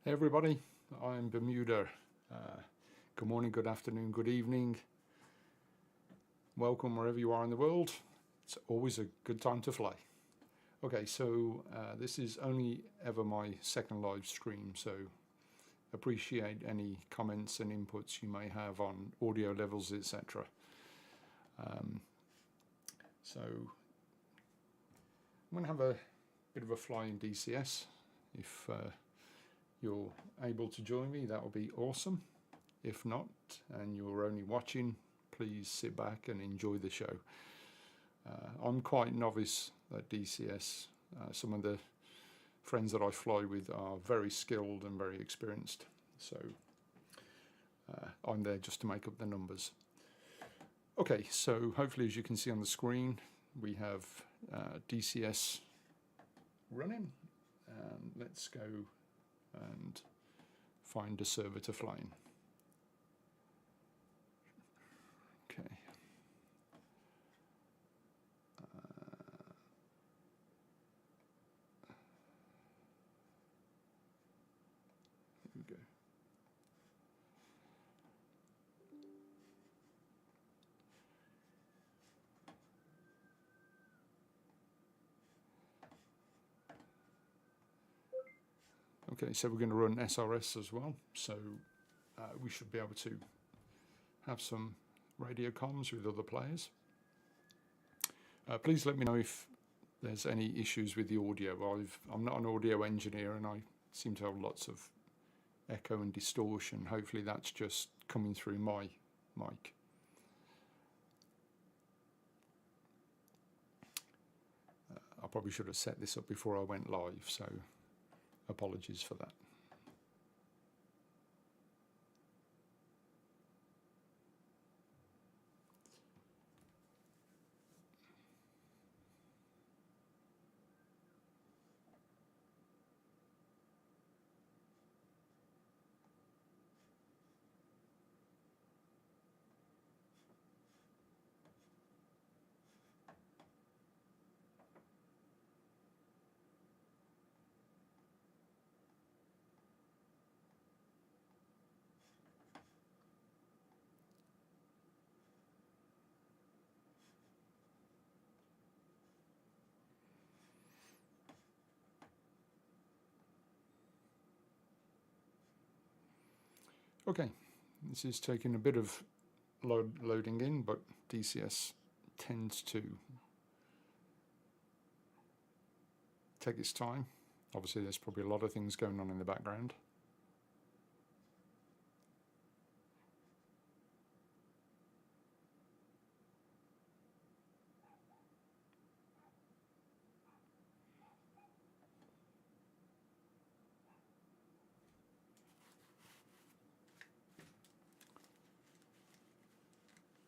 Hey everybody, I'm Bermuda. Good morning, good afternoon, good evening. Welcome wherever you are in the world. It's always a good time to fly. Okay, so this is only ever my second live stream, so appreciate any comments and inputs you may have on audio levels, etc. So I'm going to have a bit of a fly in DCS. If you're able to join me, that will be awesome. If not, and you're only watching, please sit back and enjoy the show. I'm quite novice at DCS. Some of the friends that I fly with are very skilled and very experienced, so I'm there just to make up the numbers. Okay, so hopefully, as you can see on the screen, we have DCS running. Let's go and find a server to fly in. Okay. Here we go. Okay, so we're going to run SRS as well, so we should be able to have some radio comms with other players. Please let me know if there's any issues with the audio. I'm not an audio engineer and I seem to have lots of echo and distortion. Hopefully that's just coming through my mic. I probably should have set this up before I went live, so apologies for that. Okay, this is taking a bit of loading in, but DCS tends to take its time. Obviously, there's probably a lot of things going on in the background.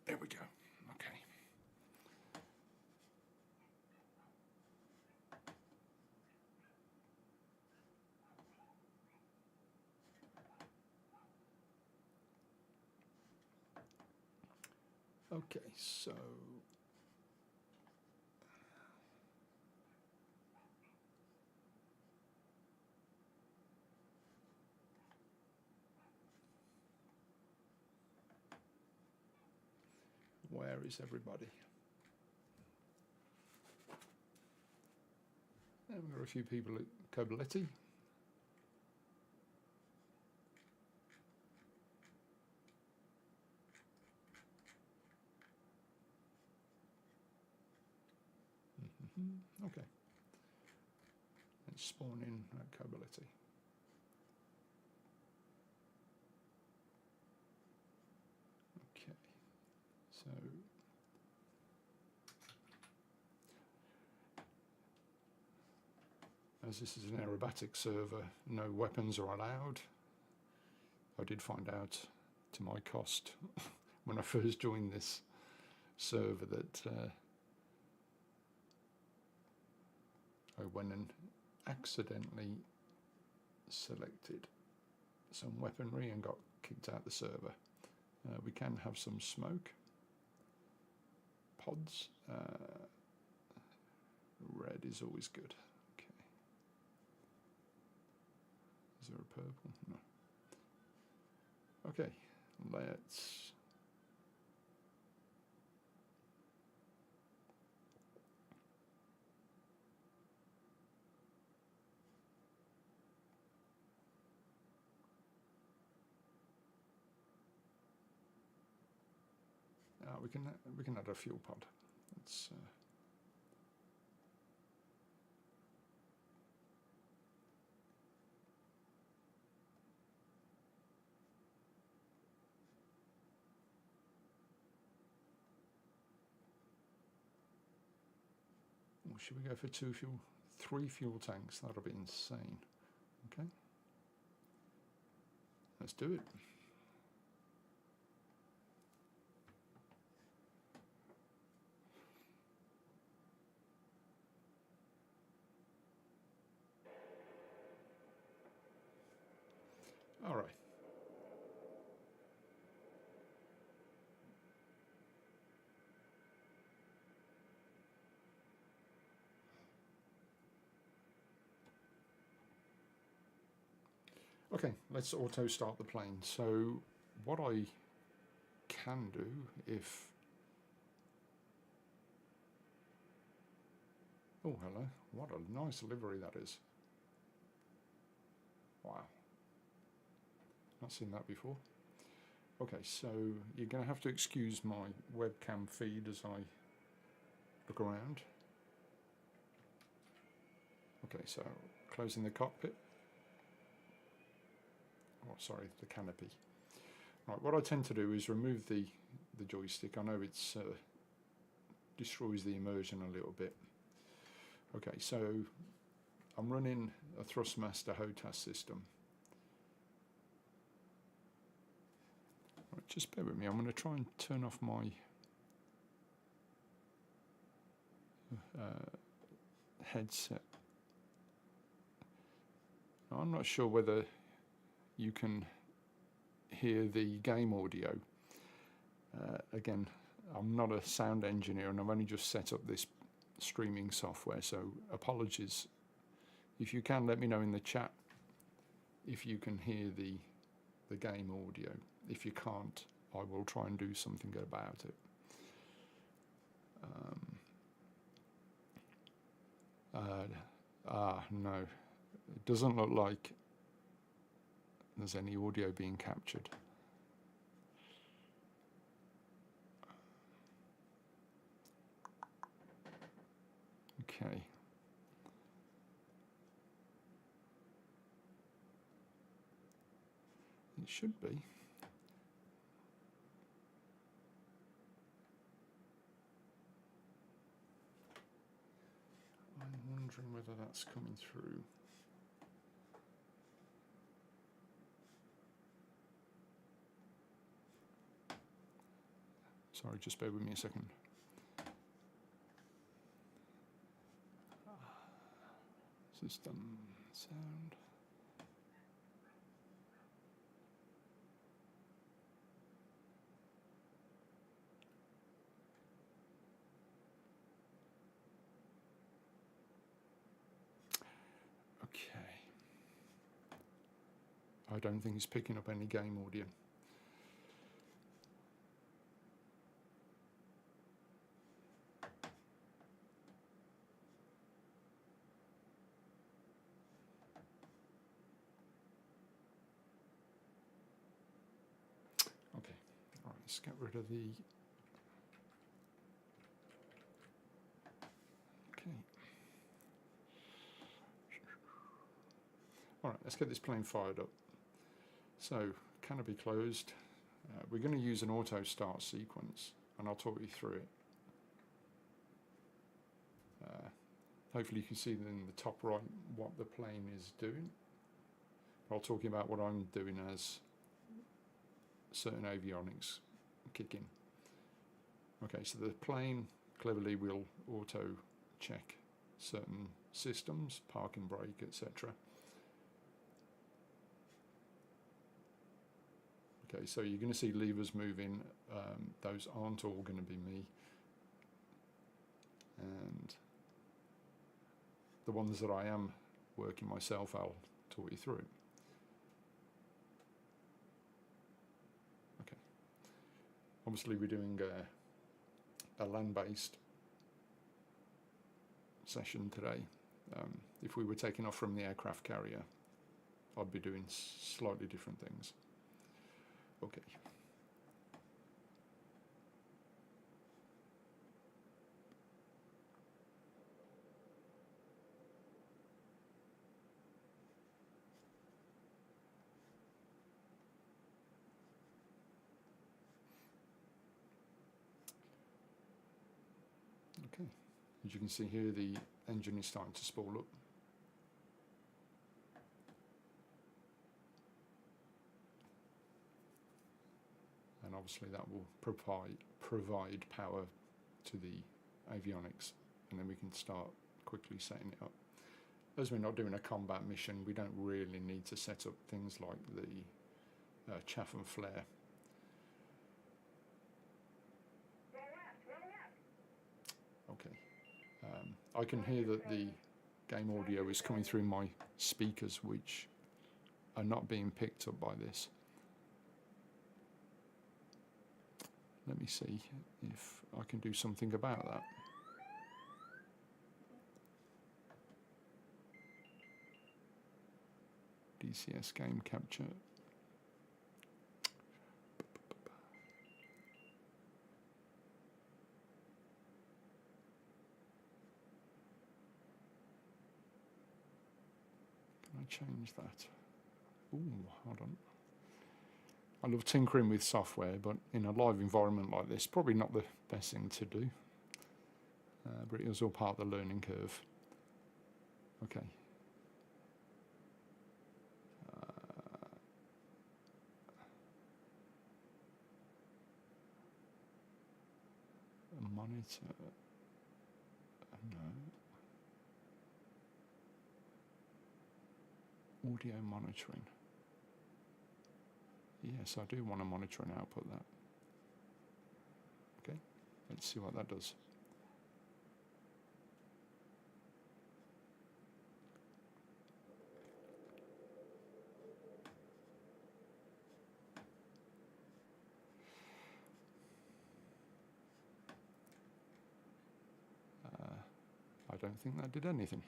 There we go. Okay. Okay, so where is everybody? There were a few people at Kobaletti. Okay. Let's spawn in at Kobaletti. Okay. So as this is an aerobatic server, no weapons are allowed. I did find out to my cost when I first joined this server that I went and accidentally selected some weaponry and got kicked out the server. We can have some smoke. Pods. Red is always good. Okay. There's there a purple? No. Okay, let's we can add a fuel pod. Let's or should we go for 3 fuel tanks? That'll be insane. Okay, let's do it. All right. Okay, let's auto start the plane. So what I can do, if... Oh, hello. What a nice livery that is. Wow. Not seen that before. Okay, so you're going to have to excuse my webcam feed as I look around. Okay, so closing the cockpit. Oh, sorry, the canopy. Right, what I tend to do is remove the joystick. I know it's destroys the immersion a little bit. Okay, so I'm running a Thrustmaster HOTAS system. Right, just bear with me. I'm going to try and turn off my headset. Now, I'm not sure whether you can hear the game audio. Again, I'm not a sound engineer and I've only just set up this streaming software, so apologies. If you can, let me know in the chat if you can hear the game audio. If you can't, I will try and do something about it. No, it doesn't look like there's any audio being captured. Okay. It should be. I'm wondering whether that's coming through. Sorry, just bear with me a second. System sound. Okay. I don't think it's picking up any game audio. Okay, all right, let's get rid of the... Okay. All right, let's get this plane fired up. So, canopy closed. We're going to use an auto start sequence, and I'll talk you through it. Hopefully you can see in the top right what the plane is doing. I'll talk about what I'm doing as certain avionics kick in. Okay, so the plane cleverly will auto check certain systems, parking brake, etc. Okay, so you're going to see levers moving. Those aren't all going to be me. And the ones that I am working myself, I'll talk you through. obviously we're doing a land-based session today. If we were taking off from the aircraft carrier, I'd be doing slightly different things. Okay. Okay, as you can see here, the engine is starting to spool up. And obviously that will provide power to the avionics, and then we can start quickly setting it up. As we're not doing a combat mission, we don't really need to set up things like the chaff and flare. Okay, I can hear that the game audio is coming through my speakers, which are not being picked up by this. Let me see if I can do something about that. DCS game capture. Can I change that? Ooh, hold on. I love tinkering with software, but in a live environment like this, probably not the best thing to do. But it was all part of the learning curve. Okay. Monitor. No. Audio monitoring. Yes, I do want to monitor and output that. Okay, let's see what that does. I don't think that did anything.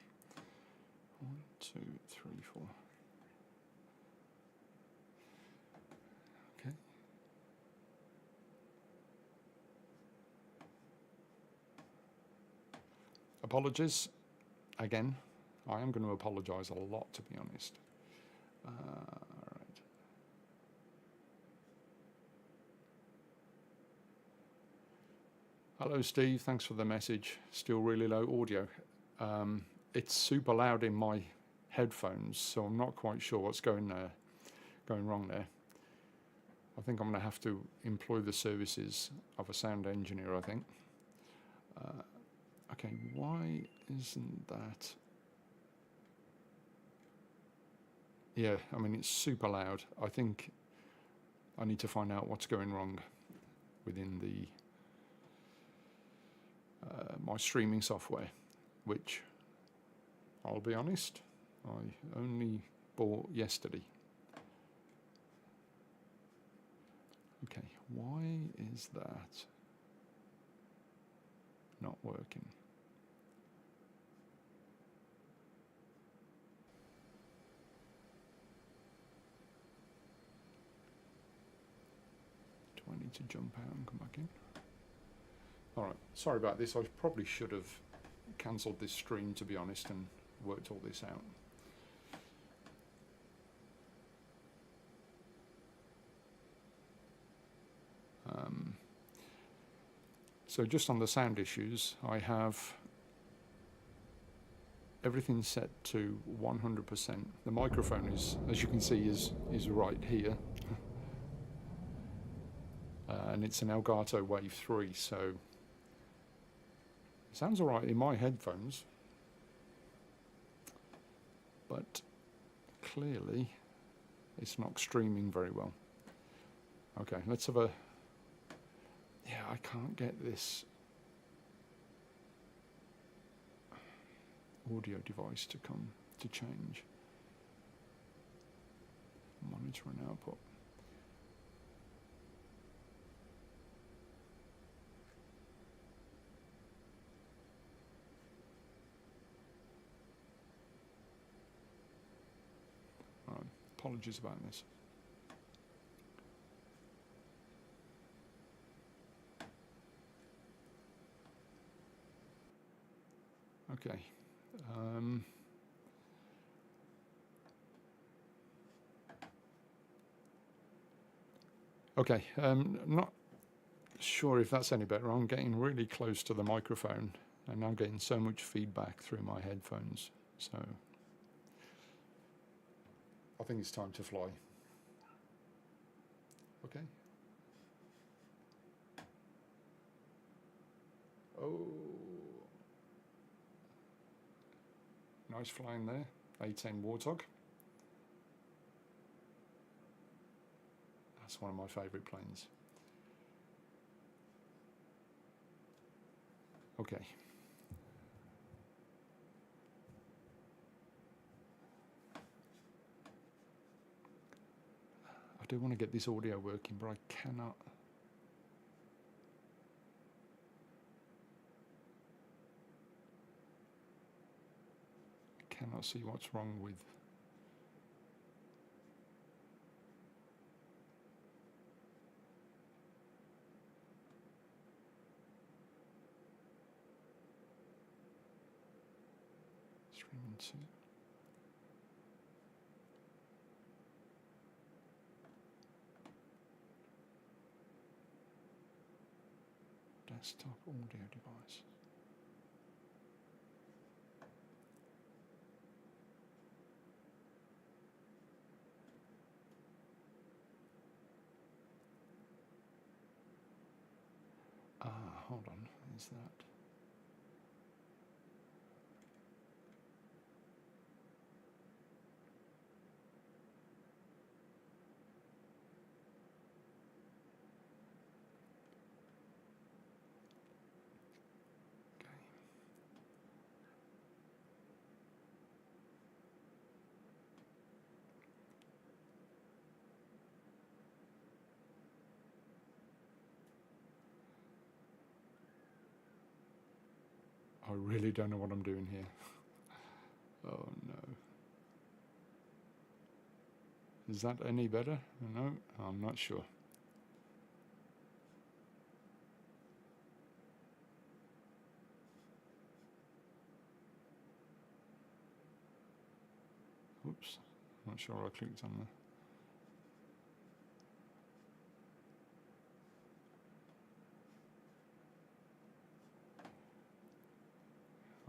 1, 2, 3, 4. Okay. Apologies. Again, I am going to apologise a lot, to be honest. All right. Hello, Steve. Thanks for the message. Still really low audio. It's super loud in my headphones, so I'm not quite sure what's going wrong there. I think I'm going to have to employ the services of a sound engineer, I think. Okay, why isn't that? Yeah, I mean, it's super loud. I think I need to find out what's going wrong within the my streaming software, which, I'll be honest, I only bought yesterday. Okay, why is that not working? Do I need to jump out and come back in? All right, sorry about this. I probably should have cancelled this stream, to be honest, and worked all this out. So just on the sound issues, I have everything set to 100%. The microphone is, as you can see, is right here. And it's an Elgato Wave 3, so it sounds all right in my headphones, but clearly it's not streaming very well. Okay, let's have a... Yeah, I can't get this audio device to come to change. Monitor and output. apologies about this. Okay. Okay, not sure if that's any better. I'm getting really close to the microphone and I'm getting so much feedback through my headphones. So I think it's time to fly. Okay. Oh, nice flying there. A10 Warthog. That's one of my favourite planes. Okay. I do want to get this audio working, but I cannot. I cannot see what's wrong with. Streaming to. Desktop audio device. Hold on, is that? I really don't know what I'm doing here. Oh no. Is that any better? No, I'm not sure. Oops, I'm not sure I clicked on there.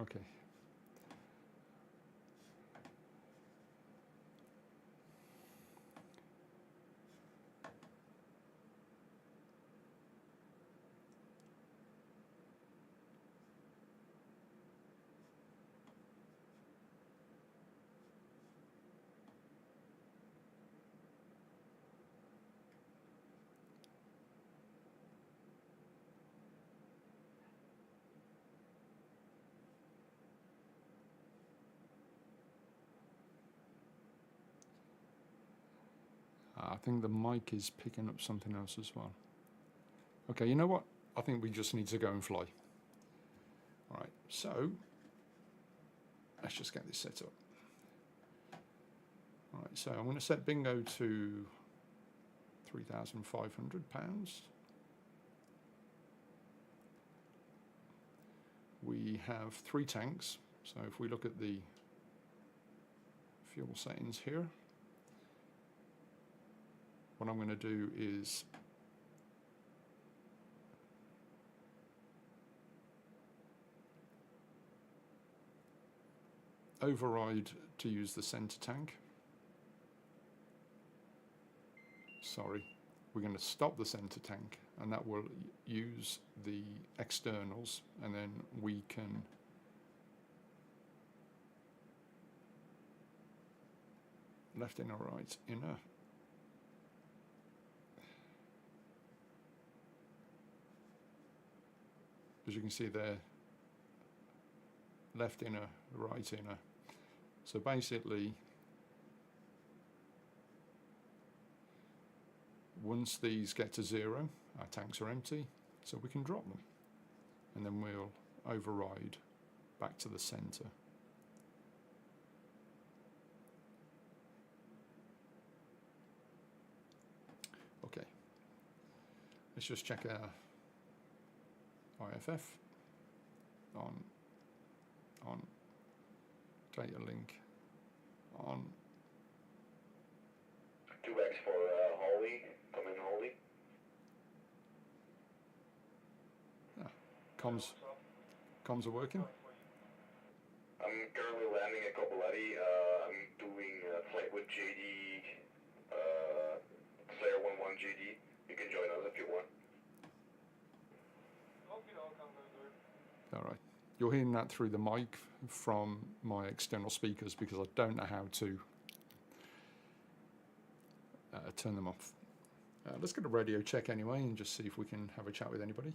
Okay. I think the mic is picking up something else as well. Okay, you know what? I think we just need to go and fly. All right, so let's just get this set up. All right, so I'm going to set bingo to £3,500. We have 3 tanks, so if we look at the fuel settings here, what I'm going to do is override to use the center tank. Sorry, we're going to stop the center tank and that will use the externals, and then we can left inner, right inner. As you can see there, left inner, right inner. So basically, once these get to 0, our tanks are empty, so we can drop them. And then we'll override back to the center. let's just check our IFF on data link on 2x for Holly, come in Holly. Comms are working. I'm currently landing at Coppoletti. I'm doing a flight with JD, Slayer 11 JD. You can join us if you want. All right. You're hearing that through the mic from my external speakers because I don't know how to turn them off. Let's get a radio check anyway and just see if we can have a chat with anybody.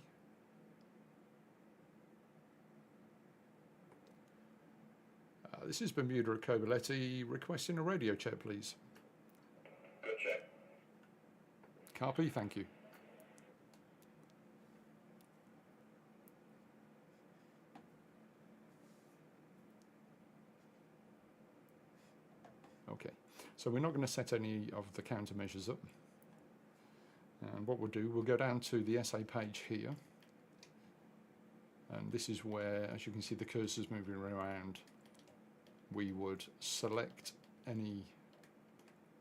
This is Bermuda at Coppoletti, requesting a radio check, please. Good check. Copy, thank you. Okay, so we're not going to set any of the countermeasures up. And what we'll do, we'll go down to the SA page here. And this is where, as you can see, the cursor's moving around. We would select any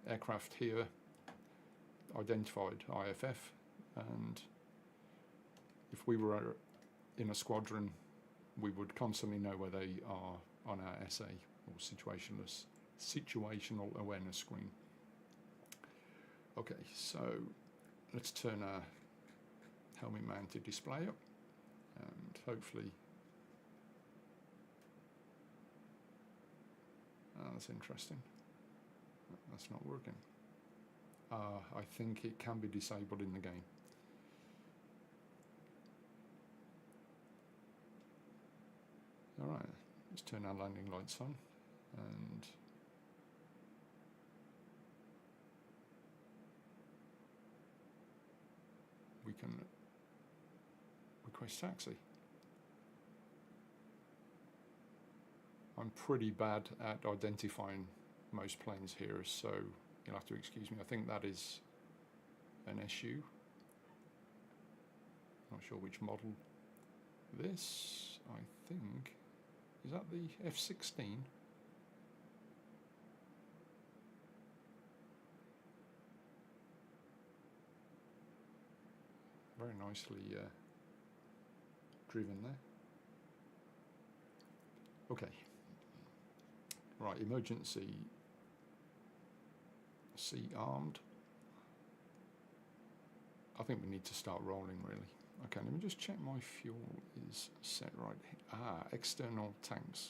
aircraft here, identified IFF, and if we were in a squadron, we would constantly know where they are on our SA or situational awareness screen. Okay, so let's turn our helmet mounted display up and hopefully that's interesting. That's not working. I think it can be disabled in the game. Alright, let's turn our landing lights on and we can request taxi. I'm pretty bad at identifying most planes here, so you'll have to excuse me. I think that is an issue. Not sure which model. This, I think, is that the F-16? Very nicely driven there. Okay. Right, emergency seat armed. I think we need to start rolling really. Okay, let me just check my fuel is set right. External tanks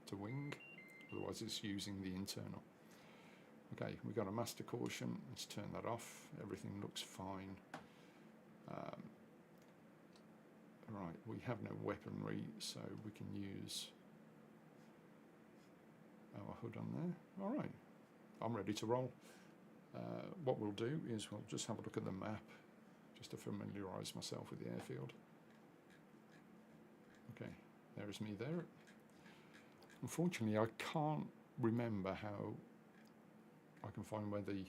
to wing, otherwise it's using the internal. Okay, we've got a master caution, let's turn that off, everything looks fine. Right, we have no weaponry, so we can use our hood on there. Alright, I'm ready to roll. What we'll do is we'll just have a look at the map, just to familiarise myself with the airfield. Okay, there's me there. Unfortunately, I can't remember how I can find where the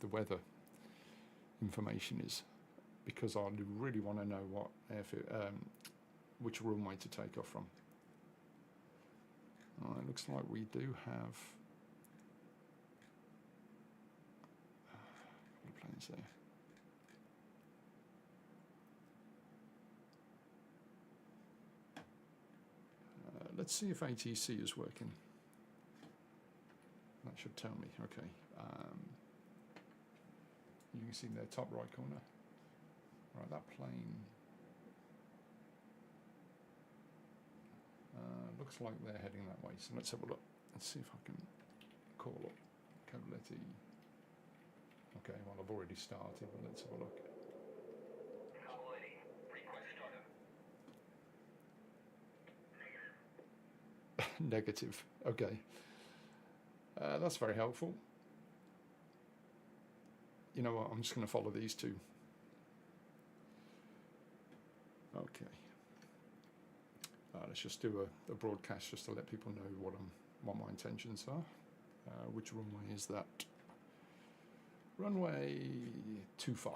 weather information is, because I really want to know what airfield, which runway to take off from. It looks like we do have a couple of planes there. Let's see if ATC is working. That should tell me. Okay. You can see in their top right corner. Right, that plane looks like they're heading that way. So let's have a look. Let's see if I can call up Coppoletti. Okay, well I've already started, but let's have a look. Negative. Okay. That's very helpful. You know what? I'm just going to follow these two. Okay. Let's just do a broadcast just to let people know what my intentions are. Which runway is that? Runway 25.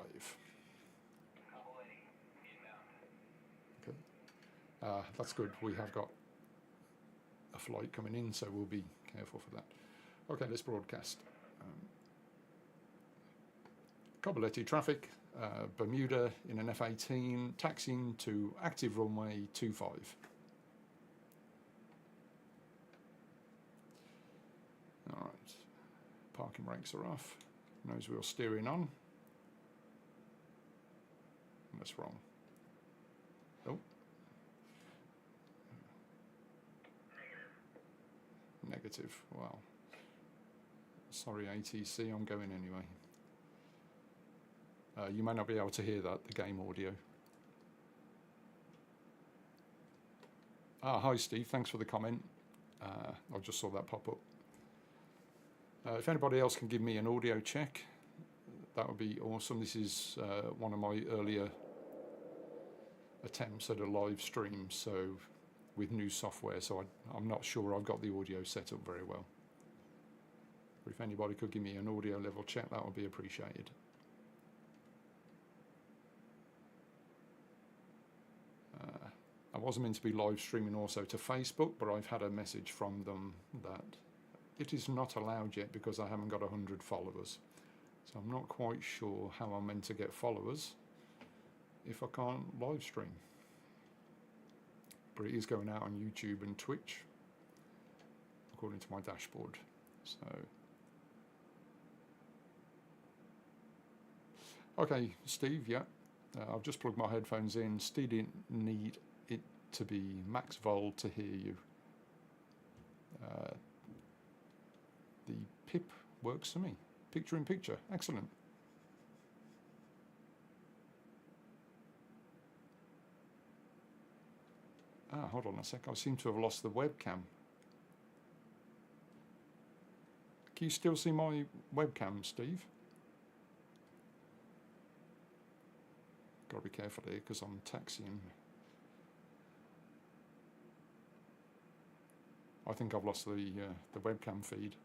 That's good. We have got a flight coming in, so we'll be careful for that. Okay, let's broadcast. Cobaletti traffic, Bermuda in an F-18, taxiing to active runway 25. All right, parking brakes are off, nose wheel steering on. That's wrong. Oh. Negative. Well, sorry ATC, I'm going anyway. You may not be able to hear that, the game audio. Hi Steve, thanks for the comment. I just saw that pop up. If anybody else can give me an audio check, that would be awesome. This is one of my earlier attempts at a live stream, so with new software, so I'm not sure I've got the audio set up very well. But if anybody could give me an audio level check, that would be appreciated. I wasn't meant to be live streaming also to Facebook, but I've had a message from them that it is not allowed yet because I haven't got 100 followers. So I'm not quite sure how I'm meant to get followers if I can't live stream. But it is going out on YouTube and Twitch, according to my dashboard. So, okay, Steve, yeah. I've just plugged my headphones in. Still didn't need it to be max vol to hear you. The PIP works for me. Picture in picture. Excellent. Hold on a sec. I seem to have lost the webcam. Can you still see my webcam, Steve? Got to be careful here because I'm taxiing. I think I've lost the webcam feed.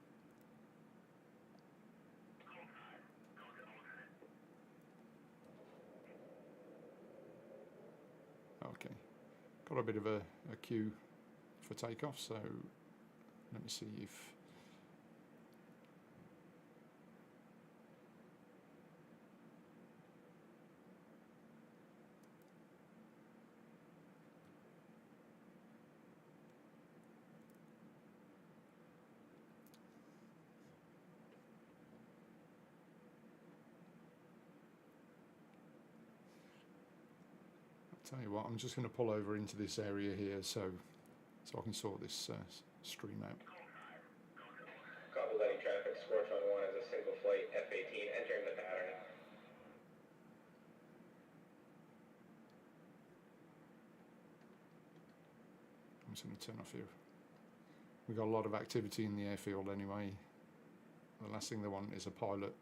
Okay, got a bit of a queue for takeoff, so let me see if tell you what, I'm just going to pull over into this area here so I can sort this stream out. Cobaletti traffic, Scorch on 1 is a single flight F-18 entering the pattern. I'm just going to turn off here. We've got a lot of activity in the airfield anyway. The last thing they want is a pilot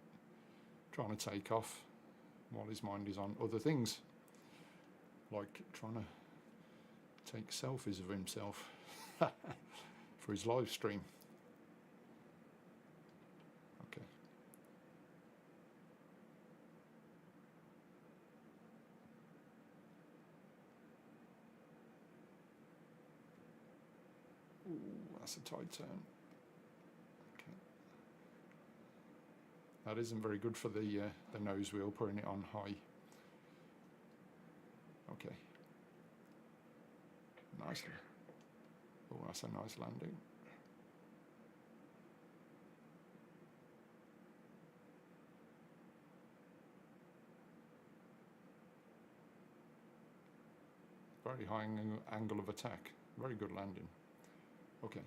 trying to take off while his mind is on other things, like trying to take selfies of himself for his live stream. Okay. Ooh, that's a tight turn. Okay. That isn't very good for the nose wheel, putting it on high. Okay. Nicely. Oh, that's a nice landing. Very high angle of attack. Very good landing. Okay.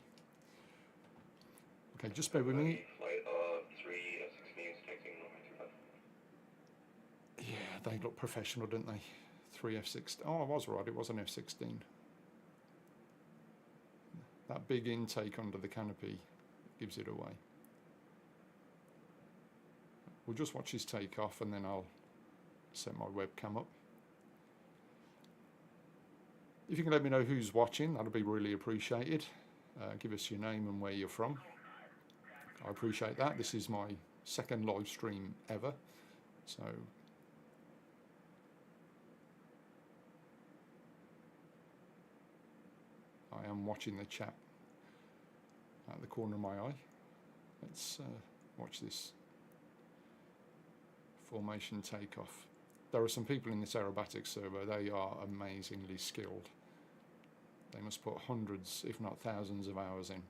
Okay, just bear with me. Flight 3 F-16s taking 125. Yeah, they look professional, don't they? 3 F-16. Oh, I was right. It was an F-16. That big intake under the canopy gives it away. We'll just watch his take off and then I'll set my webcam up. If you can let me know who's watching, that'll be really appreciated. Give us your name and where you're from. I appreciate that. This is my second live stream ever. So I am watching the chat at the corner of my eye. Let's watch this formation takeoff. There are some people in this aerobatics server, they are amazingly skilled. They must put hundreds, if not thousands of hours in.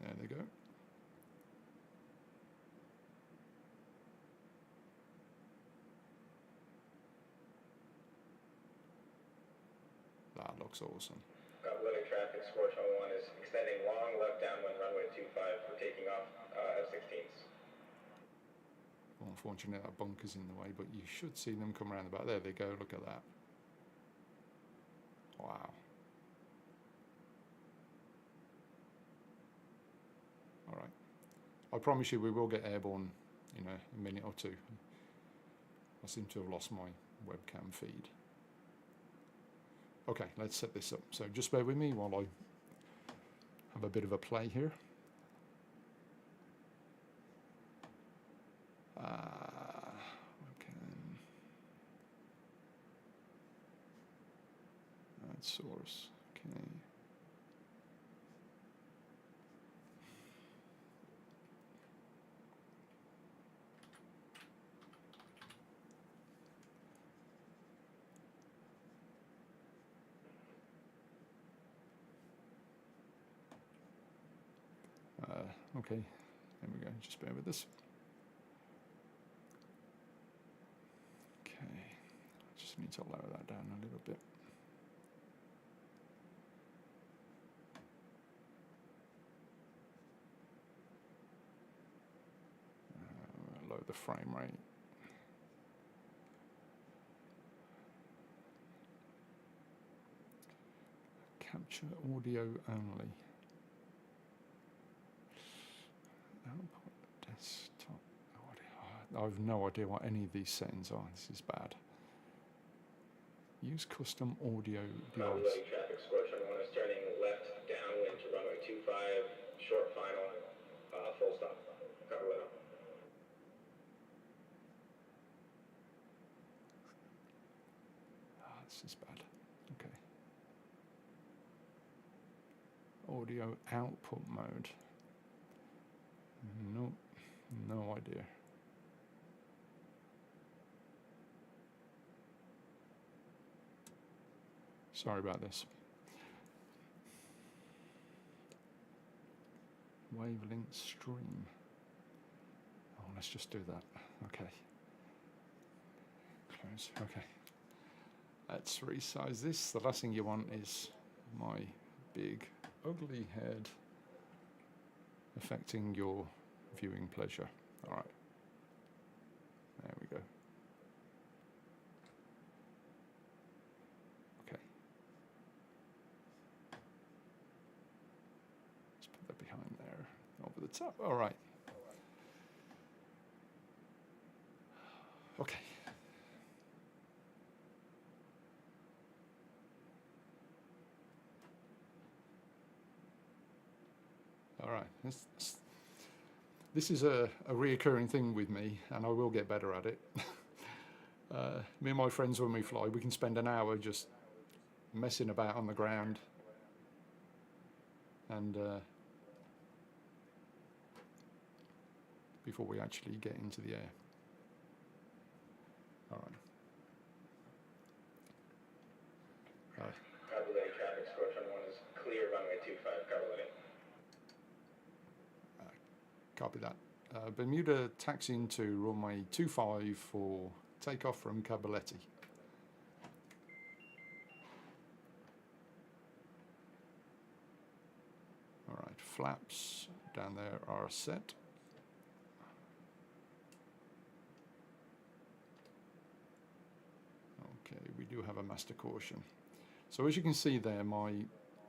There they go. That looks awesome. Letting traffic, score 1 is extending long left downwind runway 25 for taking off F-16s. Unfortunately, that bunker's in the way, but you should see them come around the back. There they go, look at that. Wow. All right. I promise you we will get airborne in a minute or two. I seem to have lost my webcam feed. Okay, let's set this up. So just bear with me while I have a bit of a play here. Webcam. Add source. Okay. Okay, there we go, just bear with us. Okay, I just need to lower that down a little bit. Lower the frame rate. Capture audio only. Output desktop audio. I have no idea what any of these settings are. This is bad. Use custom audio device. Letting traffic, score 1 is turning left downwind to runway 25, short final, full stop. Cover window. This is bad. Okay. Audio output mode. No, no idea. Sorry about this. Wavelength stream. Oh, let's just do that. Okay. Close. Okay. Let's resize this. The last thing you want is my big, ugly head affecting your viewing pleasure. All right. There we go. Okay. Let's put that behind there, over the top. All right. Okay. All right. This is a reoccurring thing with me, and I will get better at it. Me and my friends, when we fly, we can spend an hour just messing about on the ground, and before we actually get into the air. All right. Copy letting traffic, score 1 is clear, runway 25, cover letting. Copy that. Bermuda taxiing to runway 25 for takeoff from Caballetti. All right, flaps down there are set. Okay, we do have a master caution. So as you can see there, my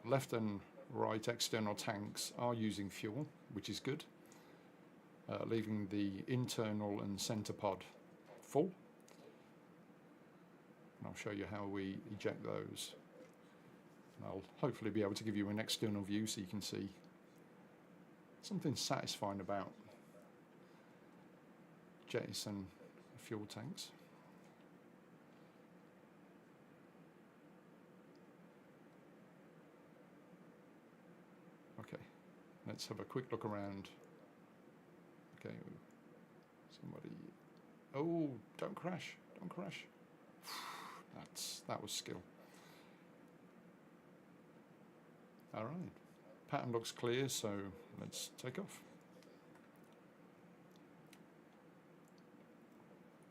left and right external tanks are using fuel, which is good. Leaving the internal and center pod full. And I'll show you how we eject those. And I'll hopefully be able to give you an external view so you can see something satisfying about jettison fuel tanks. let's have a quick look around. Okay, somebody. Oh, don't crash! Don't crash! That was skill. All right, pattern looks clear, so let's take off.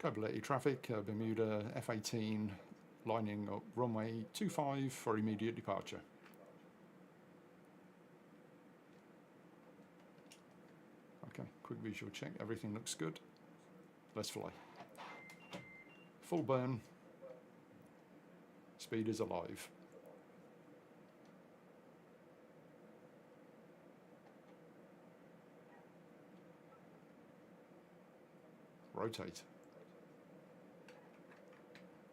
Cobaleti traffic, Bermuda F-18, lining up runway 25 for immediate departure. Okay, quick visual check, everything looks good. Let's fly. Full burn. Speed is alive. Rotate.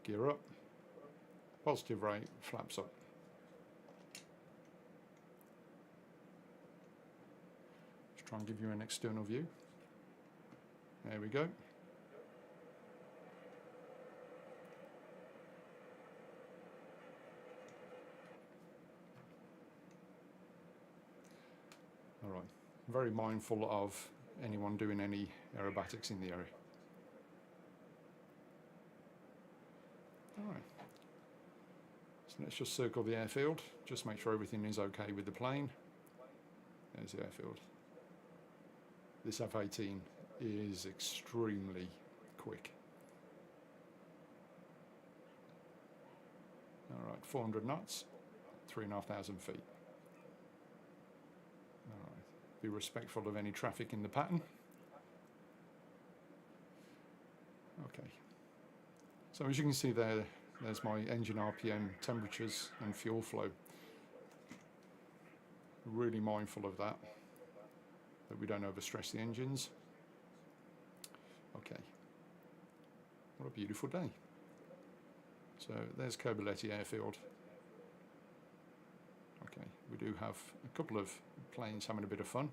Gear up. Positive rate, flaps up. Let's try and give you an external view. There we go. All right. Very mindful of anyone doing any aerobatics in the area. All right. So let's just circle the airfield, just make sure everything is okay with the plane. There's the airfield. This F-18 is extremely quick. All right, 400 knots, 3,500 feet. All right, be respectful of any traffic in the pattern. Okay. So as you can see there, there's my engine RPM, temperatures and fuel flow. Really mindful of that we don't overstress the engines. Okay. What a beautiful day. So there's Cobaleti Airfield. Okay, we do have a couple of planes having a bit of fun,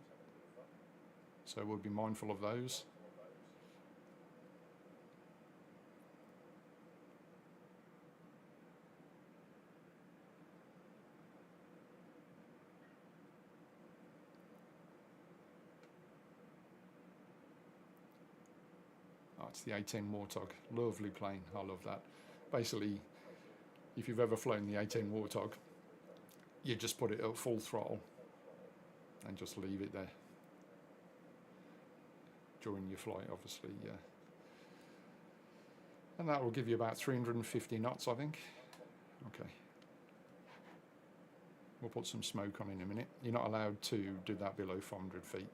so we'll be mindful of those. It's the A10 Warthog, lovely plane, I love that. Basically, if you've ever flown the A10 Warthog, you just put it at full throttle and just leave it there during your flight, obviously, yeah. And that will give you about 350 knots, I think. Okay. We'll put some smoke on in a minute. You're not allowed to do that below 400 feet.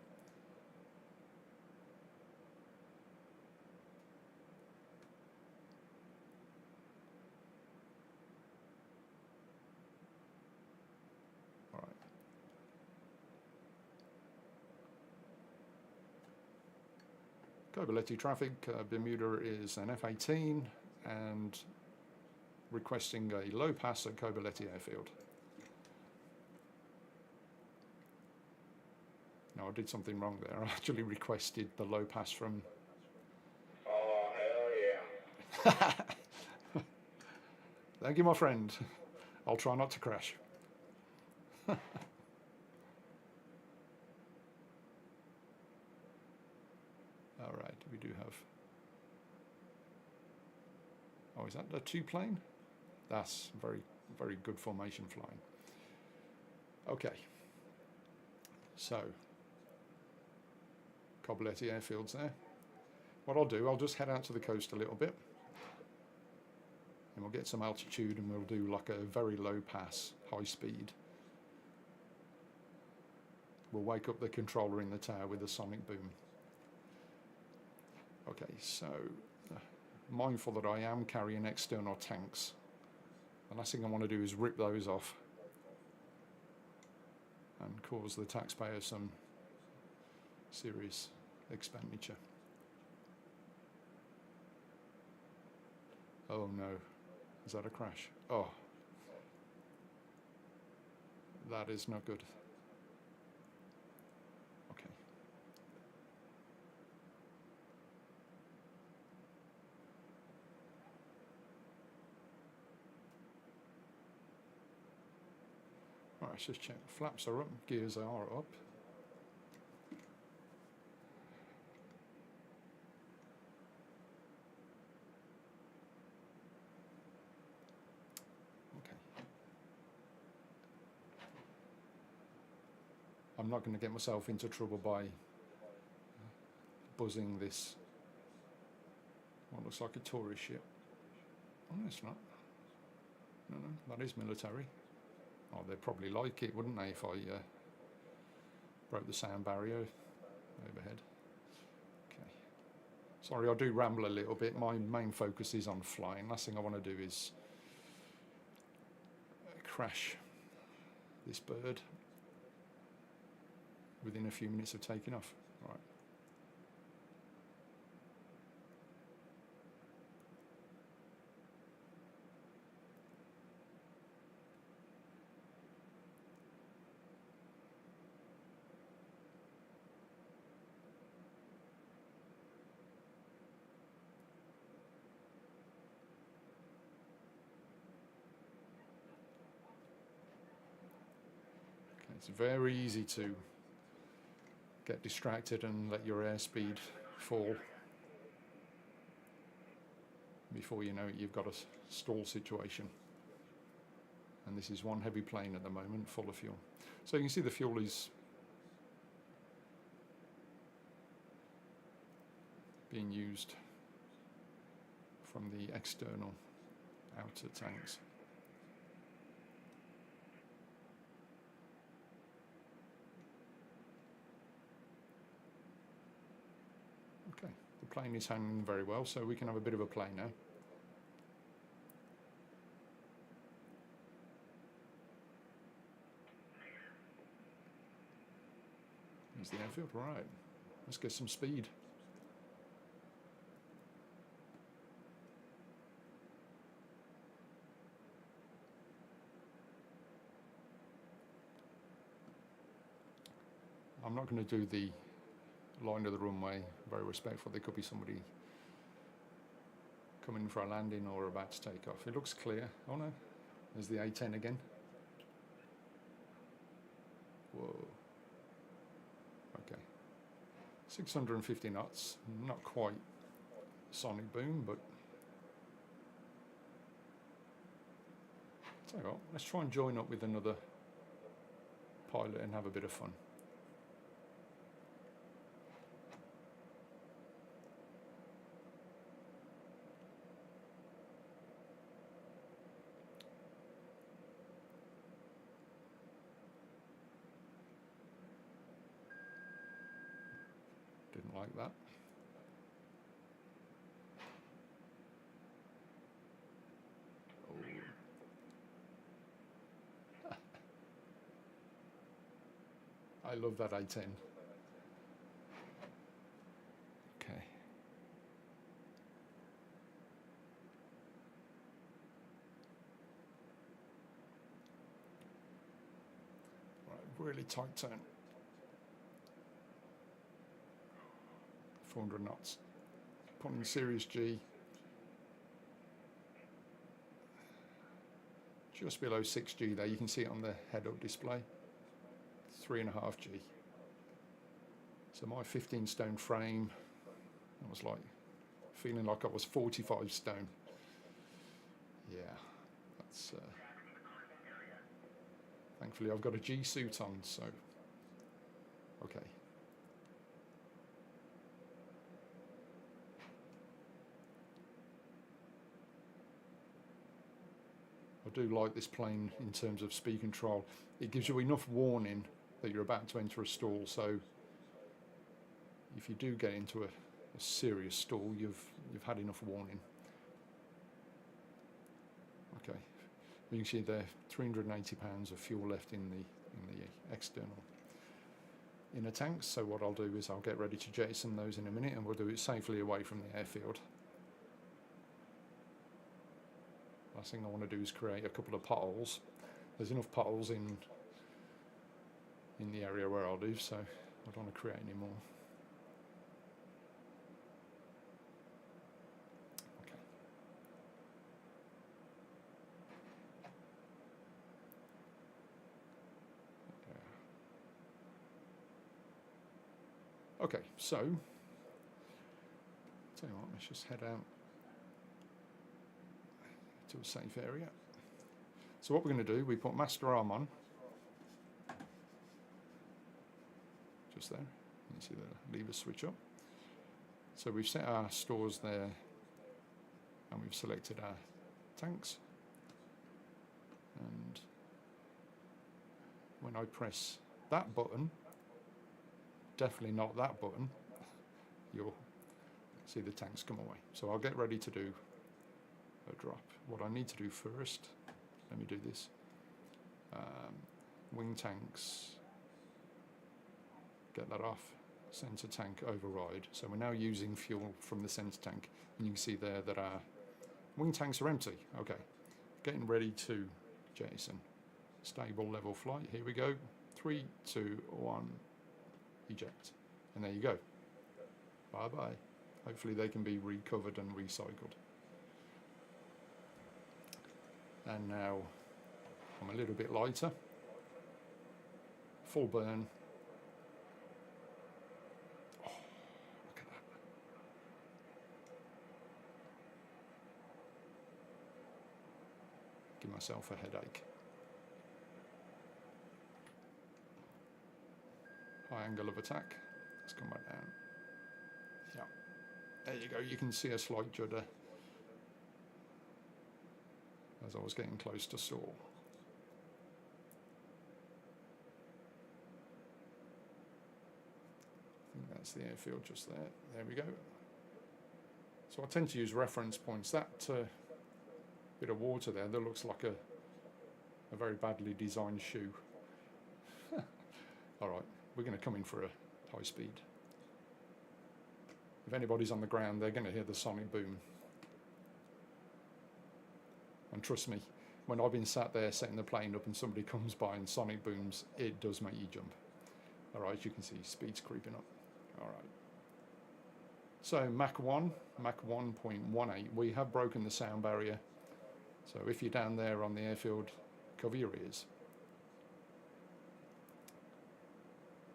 Cobaleti traffic, Bermuda is an F-18 and requesting a low pass at Cobaleti Airfield. No, I did something wrong there. I actually requested the low pass from... Oh, hell yeah. Thank you, my friend. I'll try not to crash. All right, we do have... Oh, is that a two-plane? That's very, very good formation flying. Okay. So, Cobaleti Airfield's there. What I'll do, I'll just head out to the coast a little bit. And we'll get some altitude and we'll do like a very low pass, high speed. We'll wake up the controller in the tower with a sonic boom. Okay, so mindful that I am carrying external tanks. The last thing I want to do is rip those off and cause the taxpayer some serious expenditure. Oh no, is that a crash? Oh, that is not good. Okay. All right, let's just check. Flaps are up, gears are up. I'm not going to get myself into trouble by buzzing this, what looks like a tourist ship. Oh, no, it's not. No, that is military. Oh, they'd probably like it, wouldn't they, if I broke the sound barrier overhead. Okay. Sorry, I do ramble a little bit. My main focus is on flying. Last thing I want to do is crash this bird within a few minutes of taking off. Right. It's very easy to get distracted and let your airspeed fall. Before you know it, you've got a stall situation. And this is one heavy plane at the moment, full of fuel. So you can see the fuel is being used from the external outer tanks. Okay, the plane is handling very well, so we can have a bit of a play now. There's the airfield, right. Let's get some speed. I'm not going to do the line of the runway, very respectful. There could be somebody coming for a landing or about to take off. It looks clear. Oh no, there's the A10 again. Whoa. Okay. 650 knots, not quite sonic boom, but tell you what, let's try and join up with another pilot and have a bit of fun. Didn't like that. Oh. I love that A10. Okay. Right, really tight turn. 400 knots. Putting serious G. Just below 6G there, you can see it on the head-up display. 3.5 G. So my 15 stone frame, I was like feeling like I was 45 stone. Yeah, that's thankfully I've got a G suit on, so okay. I do like this plane in terms of speed control. It gives you enough warning that you're about to enter a stall, so if you do get into a serious stall, you've had enough warning. Okay, you can see there 380 pounds of fuel left in the external inner tanks. So what I'll do is I'll get ready to jettison those in a minute, and we'll do it safely away from the airfield. Last thing I want to do is create a couple of potholes. There's enough potholes in the area where I'll do, so I don't want to create any more. Okay, so tell you what, let's just head out to a safe area. So what we're going to do, we put master arm on. just there. You see the lever switch up. So we've set our stores there, and we've selected our tanks. And when I press that button, definitely not that button, you'll see the tanks come away. So I'll get ready to do a drop. What I need to do first, let me do this. Wing tanks, get that off. Center tank override. So we're now using fuel from the center tank, and you can see there that our wing tanks are empty. Okay, getting ready to jettison. Stable level flight. Here we go. 3, 2, 1. Eject. And there you go. Bye bye. Hopefully they can be recovered and recycled. And now I'm a little bit lighter. Full burn. Oh, look at that. Give myself a headache. High angle of attack. Let's come back down. Yeah. There you go. You can see a slight judder as I was getting close to stall. I think that's the airfield just there. There we go. So I tend to use reference points. That bit of water there, that looks like a very badly designed shoe. All right, we're going to come in for a high speed. If anybody's on the ground, they're going to hear the sonic boom. And trust me, when I've been sat there setting the plane up and somebody comes by and sonic booms, it does make you jump. All right, you can see speed's creeping up. All right. So Mach 1, Mach 1.18, we have broken the sound barrier. So if you're down there on the airfield, cover your ears.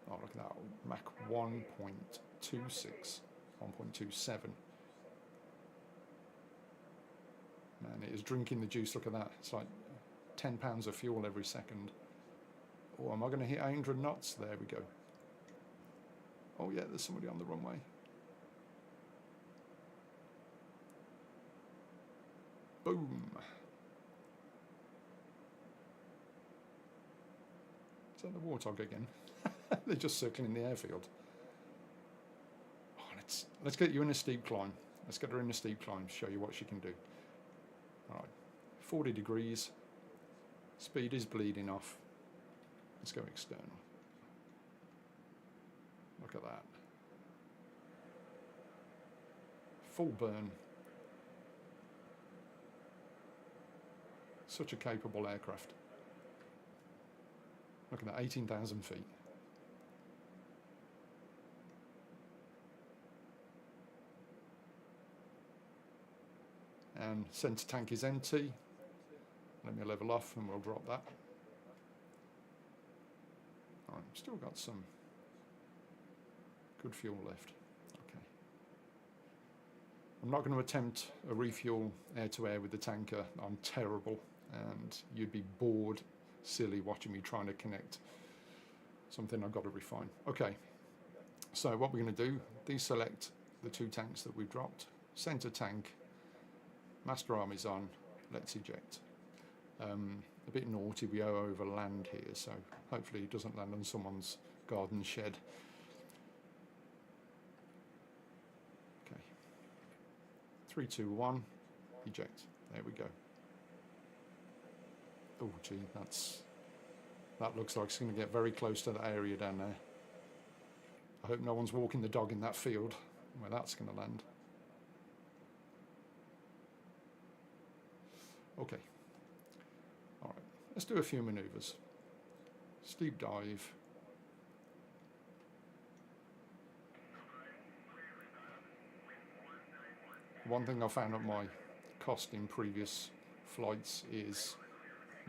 Oh, look at that, Mach 1.26, 1.27. Man, it is drinking the juice, look at that. It's like 10 pounds of fuel every second. Oh, am I going to hit 100 knots? There we go. Oh yeah, there's somebody on the runway. Boom. Is that the warthog again? They're just circling the airfield. Oh, let's get you in a steep climb. Let's get her in a steep climb, show you what she can do. All right, 40 degrees. Speed is bleeding off. Let's go external. Look at that. Full burn. Such a capable aircraft. Look at that, 18,000 feet. And center tank is empty. Let me level off and we'll drop that. All right, still got some good fuel left. Okay. I'm not going to attempt a refuel air-to-air with the tanker. I'm terrible, and you'd be bored silly watching me trying to connect something I've got to refine. Okay, so what we're going to do, deselect the two tanks that we've dropped. Center tank, master arm is on, let's eject. A bit naughty, we go over land here, so hopefully it doesn't land on someone's garden shed. Okay, 3, 2, 1, eject. There we go. Oh gee, that looks like it's going to get very close to that area down there. I hope no one's walking the dog in that field where that's going to land. Okay. All right, let's do a few maneuvers. Steep dive. One thing I found at my cost in previous flights is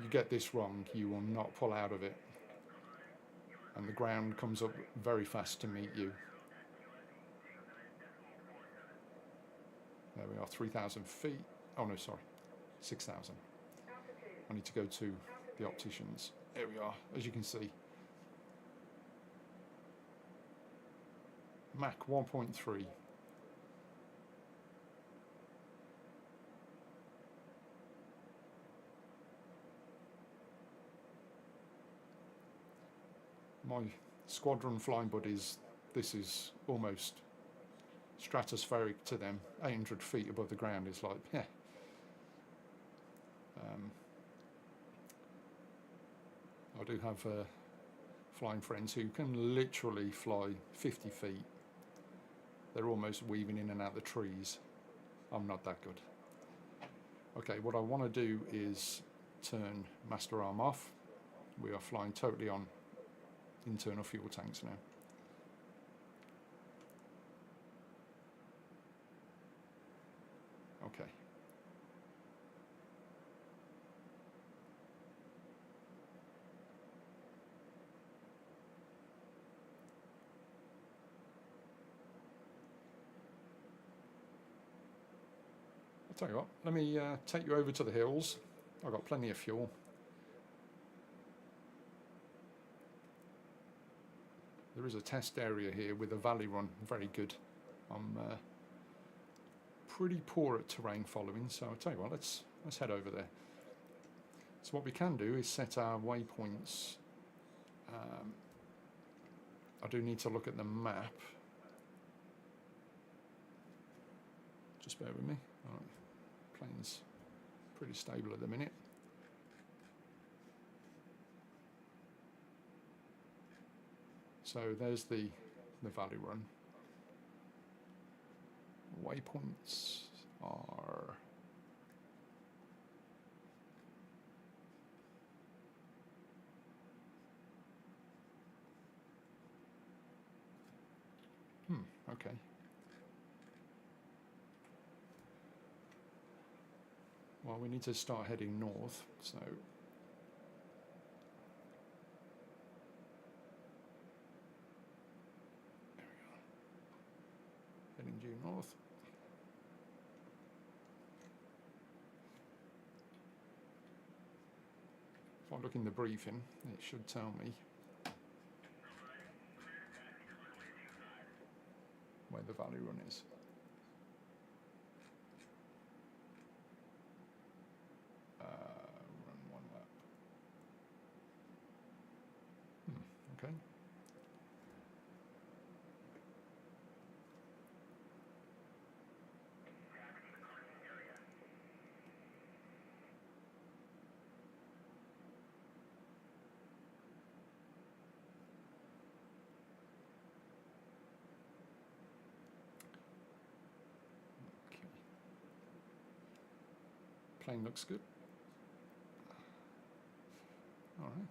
you get this wrong, you will not pull out of it. And the ground comes up very fast to meet you. There we are, 3,000 feet. Oh no, sorry, 6,000. I need to go to the opticians. There we are, as you can see. Mach 1.3. My squadron flying buddies, this is almost stratospheric to them. 800 feet above the ground is like, yeah. I do have flying friends who can literally fly 50 feet. They're almost weaving in and out the trees. I'm not that good. Okay, what I want to do is turn master arm off. We are flying totally on internal fuel tanks now. Okay. I'll tell you what, let me take you over to the hills. I've got plenty of fuel. There is a test area here with a valley run, very good. I'm pretty poor at terrain following, so I'll tell you what, let's head over there. So what we can do is set our waypoints. I do need to look at the map. Just bear with me. All right. Plane's pretty stable at the minute. So there's the valley run. Waypoints are okay. Well, we need to start heading north, so there we go. Heading due north. If I look in the briefing, it should tell me where the valley run is. Run one lap. Okay. Plane looks good. All right.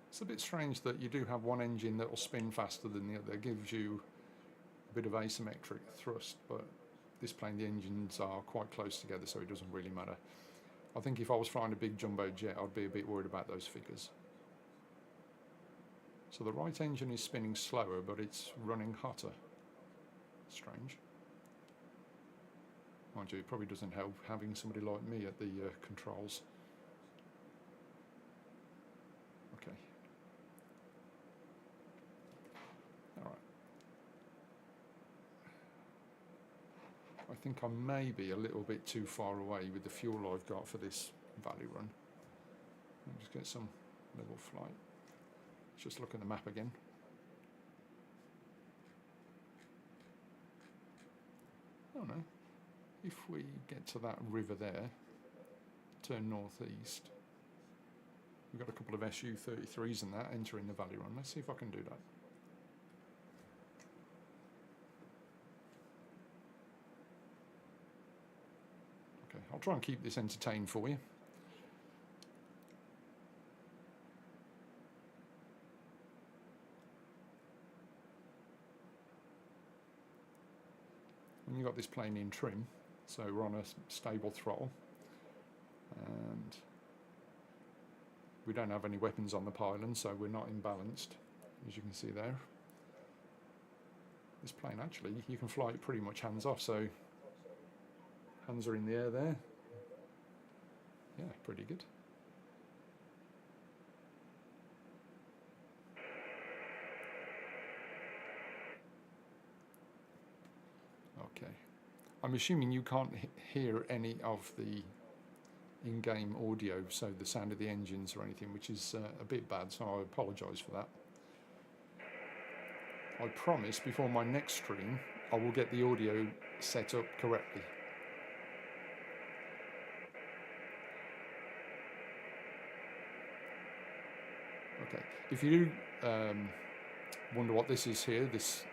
It's a bit strange that you do have one engine that will spin faster than the other. It gives you a bit of asymmetric thrust, but this plane, the engines are quite close together, so it doesn't really matter. I think if I was flying a big jumbo jet, I'd be a bit worried about those figures. So the right engine is spinning slower, but it's running hotter. Strange. Mind you, it probably doesn't help having somebody like me at the controls. Okay. All right. I think I may be a little bit too far away with the fuel I've got for this valley run. Let me just get some level flight. Let's just look at the map again. Oh no. If we get to that river there, turn northeast, we've got a couple of Su-33s and that entering the valley run. Let's see if I can do that. Okay, I'll try and keep this entertained for you. When you've got this plane in trim, so we're on a stable throttle, and we don't have any weapons on the pylon, so we're not imbalanced, as you can see there. This plane actually, you can fly it pretty much hands off, so hands are in the air there. Yeah, pretty good. Okay. I'm assuming you can't hear any of the in-game audio, so the sound of the engines or anything, which is a bit bad, so I apologise for that. I promise before my next stream I will get the audio set up correctly. Okay, if you wonder what this is here, this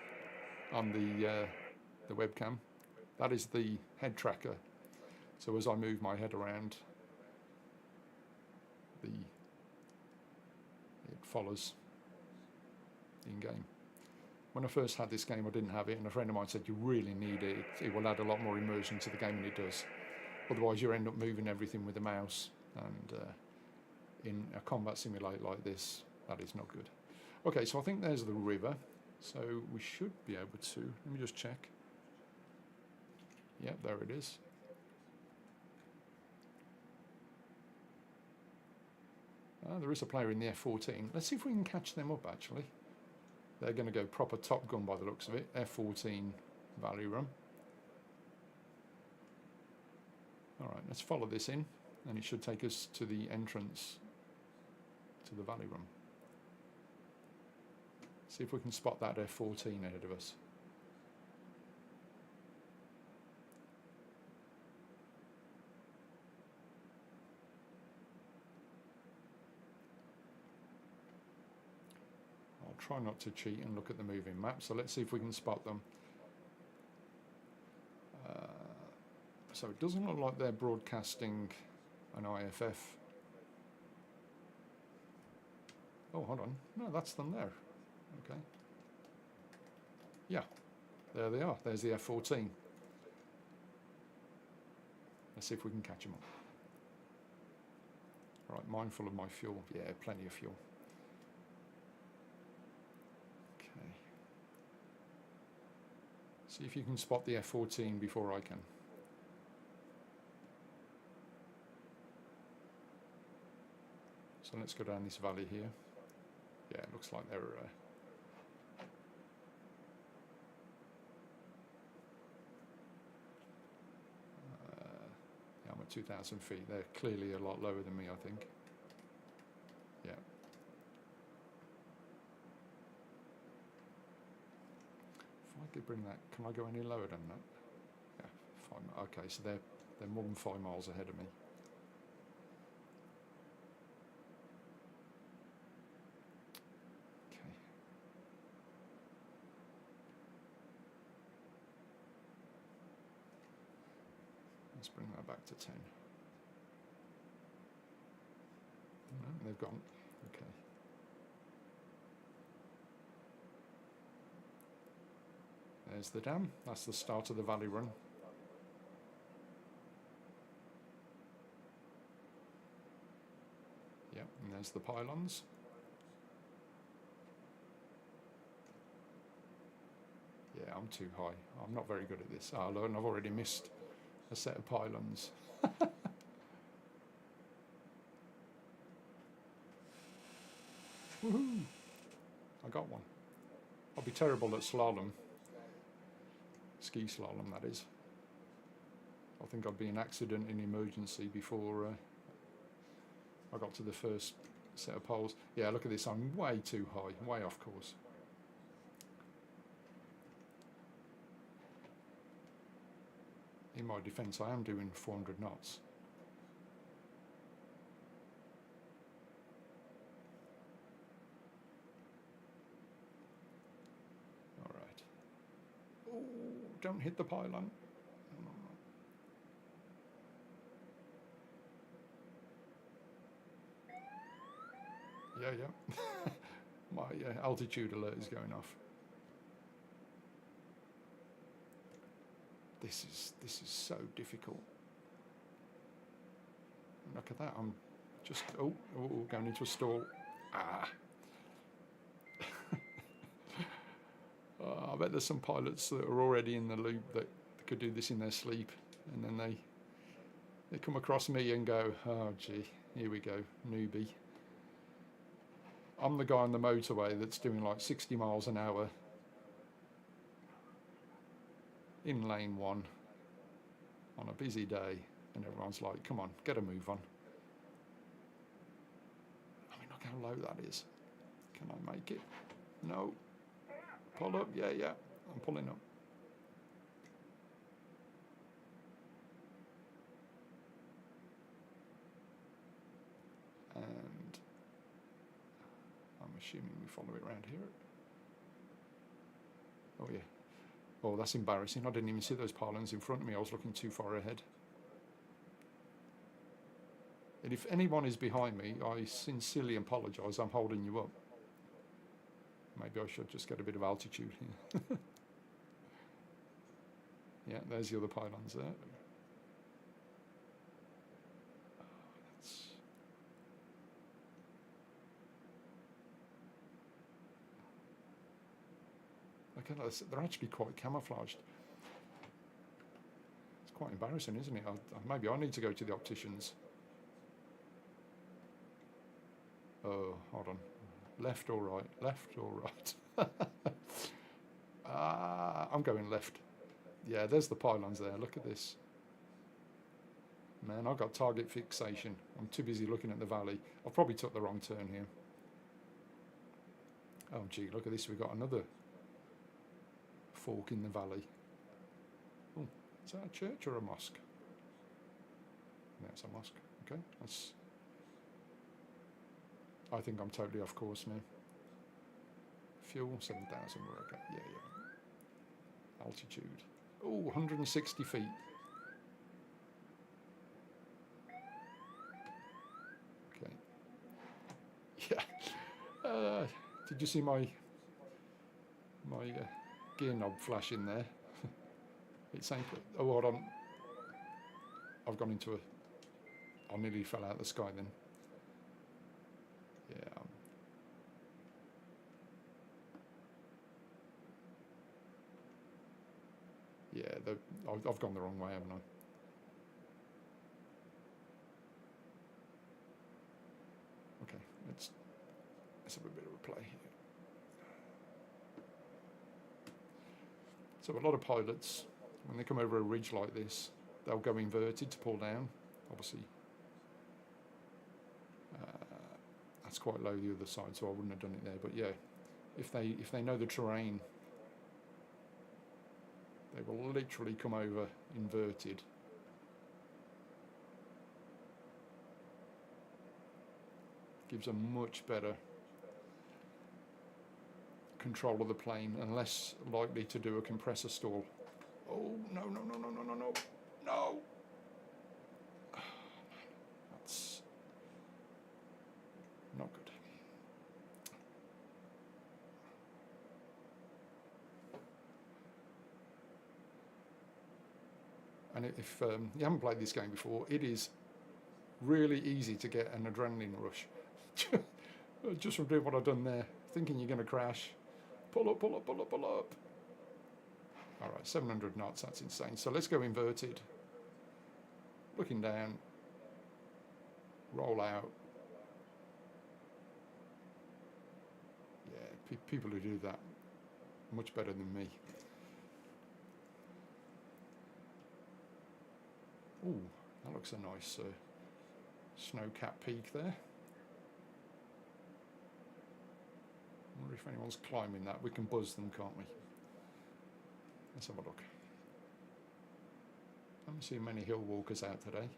on the webcam, that is the head tracker. So as I move my head around, it follows in-game. When I first had this game, I didn't have it, and a friend of mine said you really need it. It will add a lot more immersion to the game than it does. Otherwise, you end up moving everything with the mouse, and in a combat simulator like this, that is not good. Okay, so I think there's the river, so we should be able to. Let me just check. Yep, there it is. There is a player in the F-14. Let's see if we can catch them up, actually. They're going to go proper Top Gun by the looks of it. F-14 Valley Run. Alright, let's follow this in, and it should take us to the entrance to the Valley Run. See if we can spot that F-14 ahead of us. Try not to cheat and look at the moving map, so let's see if we can spot them. So it doesn't look like they're broadcasting an IFF. Oh, hold on. No, that's them there. Okay. Yeah, there they are. There's the F-14. Let's see if we can catch them up. Right, mindful of my fuel. Yeah, plenty of fuel. See if you can spot the F-14 before I can. So let's go down this valley here. Yeah, it looks like they're... yeah, I'm at 2,000 feet. They're clearly a lot lower than me, I think. Yeah. I could bring that. Can I go any lower than that? Yeah, 5. Okay, so they're more than 5 miles ahead of me. Okay. Let's bring that back to 10. No, they've gone. Okay. There's the dam. That's the start of the valley run. Yep, and there's the pylons. Yeah, I'm too high. I'm not very good at this. Oh, look, and I've already missed a set of pylons. Woohoo! I got one. I'll be terrible at slalom. Ski slalom, that is. I think I'd be an accident in emergency before I got to the first set of poles. Yeah, look at this, I'm way too high, way off course. In my defence, I am doing 400 knots. Alright. Oh, don't hit the pylon. Yeah. My altitude alert is going off. This is so difficult. Look at that. I'm just going into a stall. I bet there's some pilots that are already in the loop that could do this in their sleep, and then they come across me and go, oh gee, here we go, newbie. I'm the guy on the motorway that's doing like 60 miles an hour. in lane 1 on a busy day, and everyone's like, come on, get a move on. I mean, look how low that is. Can I make it? No. Pull up, yeah, I'm pulling up. And I'm assuming we follow it around here. Oh yeah. Oh, that's embarrassing. I didn't even see those pylons in front of me. I was looking too far ahead. And if anyone is behind me, I sincerely apologise. I'm holding you up. Maybe I should just get a bit of altitude here. Yeah, there's the other pylons there. Look at this. They're actually quite camouflaged. It's quite embarrassing, isn't it? Maybe I need to go to the opticians. Oh, hold on. Left or right? Left or right? I'm going left. Yeah, there's the pylons there. Look at this. Man, I've got target fixation. I'm too busy looking at the valley. I've probably took the wrong turn here. Oh, gee, look at this. We've got another fork in the valley. Oh, is that a church or a mosque? No, it's a mosque. Okay, that's... I think I'm totally off course now. Fuel, 7,000, we're okay. Yeah. Altitude. Oh, 160 feet. Okay. Yeah. Did you see my gear knob flashing there? It's saying, oh, hold on. I've gone into I nearly fell out of the sky then. Yeah. Yeah, I've gone the wrong way, haven't I? Okay, let's have a bit of a play here. So a lot of pilots, when they come over a ridge like this, they'll go inverted to pull down. Obviously, that's quite low the other side, so I wouldn't have done it there. But yeah, if they know the terrain, they will literally come over inverted. Gives a much better control of the plane and less likely to do a compressor stall. Oh, no. No! That's not good. And if you haven't played this game before, it is really easy to get an adrenaline rush. Just from doing what I've done there, thinking you're going to crash. Pull up. All right, 700 knots, that's insane. So let's go inverted. Looking down. Roll out. Yeah, people who do that much better than me. Ooh, that looks a nice snow-capped peak there. I wonder if anyone's climbing that. We can buzz them, can't we? Let's have a look. I haven't seen many hill walkers out today.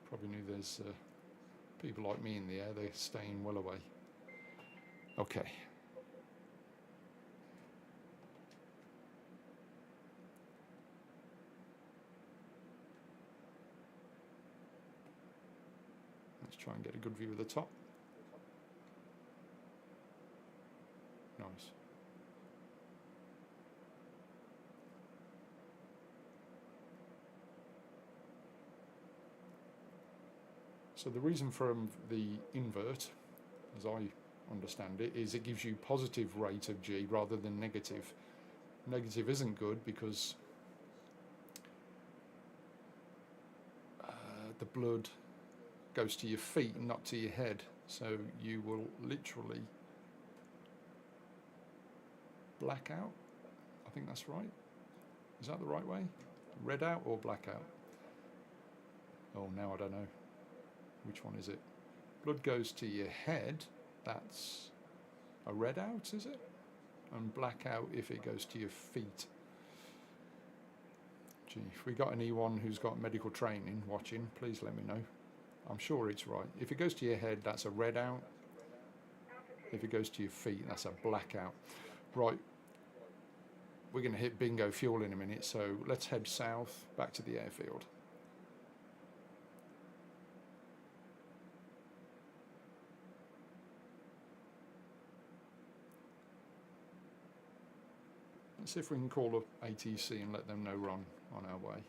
Probably knew there's people like me in the air. They're staying well away. Okay. Let's try and get a good view of the top. Nice. So the reason for the invert, as I understand it, is it gives you positive rate of G rather than negative. Negative isn't good because the blood goes to your feet and not to your head, so you will literally black out. think that's right. Is that the right way? Red out or black out? Oh, now I don't know. Which one is it? Blood goes to your head. That's a red out, is it? And black out if it goes to your feet. Gee, if we got anyone who's got medical training watching, please let me know. I'm sure it's right. If it goes to your head, that's a red out. If it goes to your feet, that's a black out. Right. We're going to hit bingo fuel in a minute, so let's head south back to the airfield. Let's see if we can call up ATC and let them know we're on our way.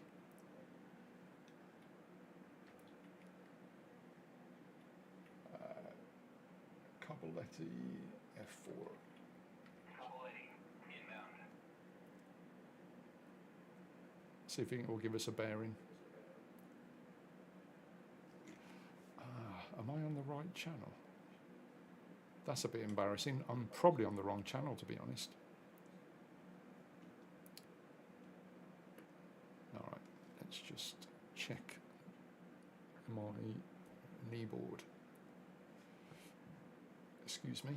Caballetti F4. See if it will give us a bearing. Am I on the right channel? That's a bit embarrassing. I'm probably on the wrong channel, to be honest. All right, let's just check my kneeboard. Excuse me.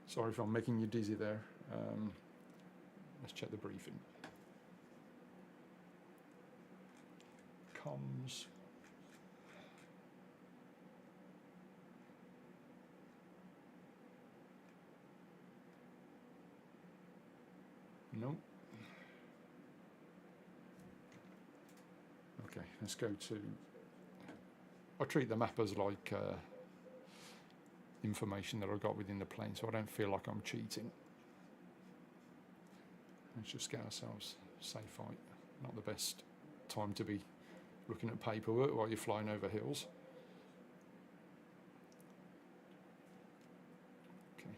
Sorry if I'm making you dizzy there. Let's check the briefing. Comms. Nope. Okay, let's go to... I treat the map as like information that I got within the plane, so I don't feel like I'm cheating. Let's just get ourselves safe height. Not the best time to be looking at paperwork while you're flying over hills. Okay.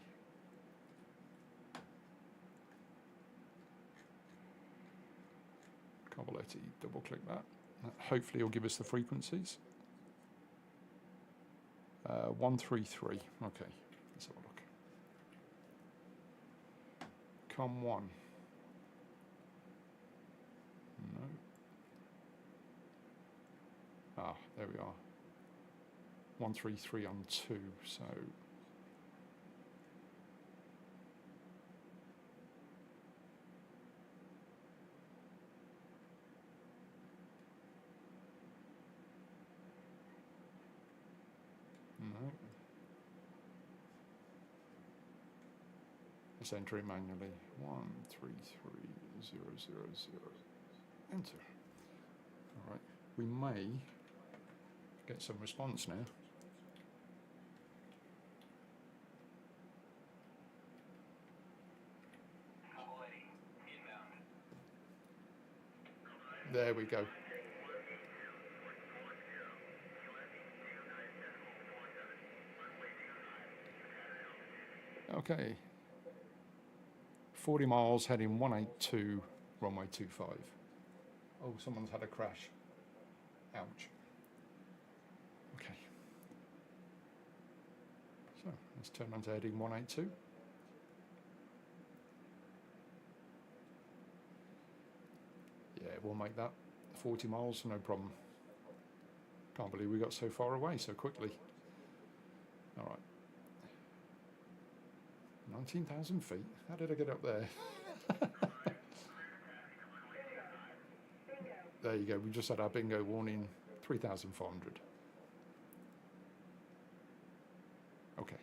Caballetti, double click that. Hopefully it'll give us the frequencies. 133. Okay, let's have a look. Com 1. No. Ah, there we are. 133 on 2, so... No. Let's enter it manually. 133000. Enter. All right. We may get some response now. There we go. Okay. 40 miles heading 182, runway 25. Oh, someone's had a crash. Ouch. Okay. So let's turn on to heading 182. Yeah, we'll make that 40 miles, no problem. Can't believe we got so far away so quickly. All right. 19,000 feet. How did I get up there? There you go. We just had our bingo warning. 3,400. Okay.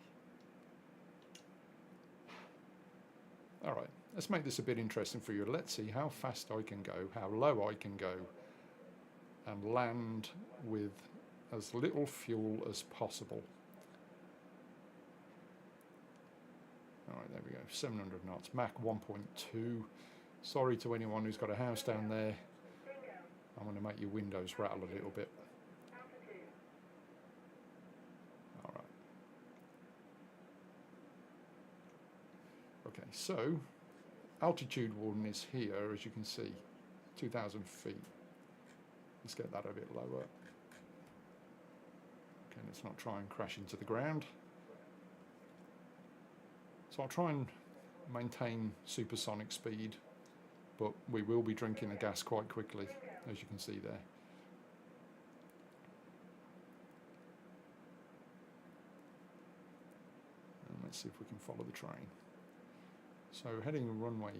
All right. Let's make this a bit interesting for you. Let's see how fast I can go, how low I can go, and land with as little fuel as possible. All right, there we go, 700 knots, Mach 1.2. Sorry to anyone who's got a house down there. I'm going to make your windows rattle a little bit. All right. Okay, so altitude warning is here, as you can see, 2,000 feet. Let's get that a bit lower. Okay, let's not try and crash into the ground. So I'll try and maintain supersonic speed, but we will be drinking the gas quite quickly, as you can see there. And let's see if we can follow the train. So heading runway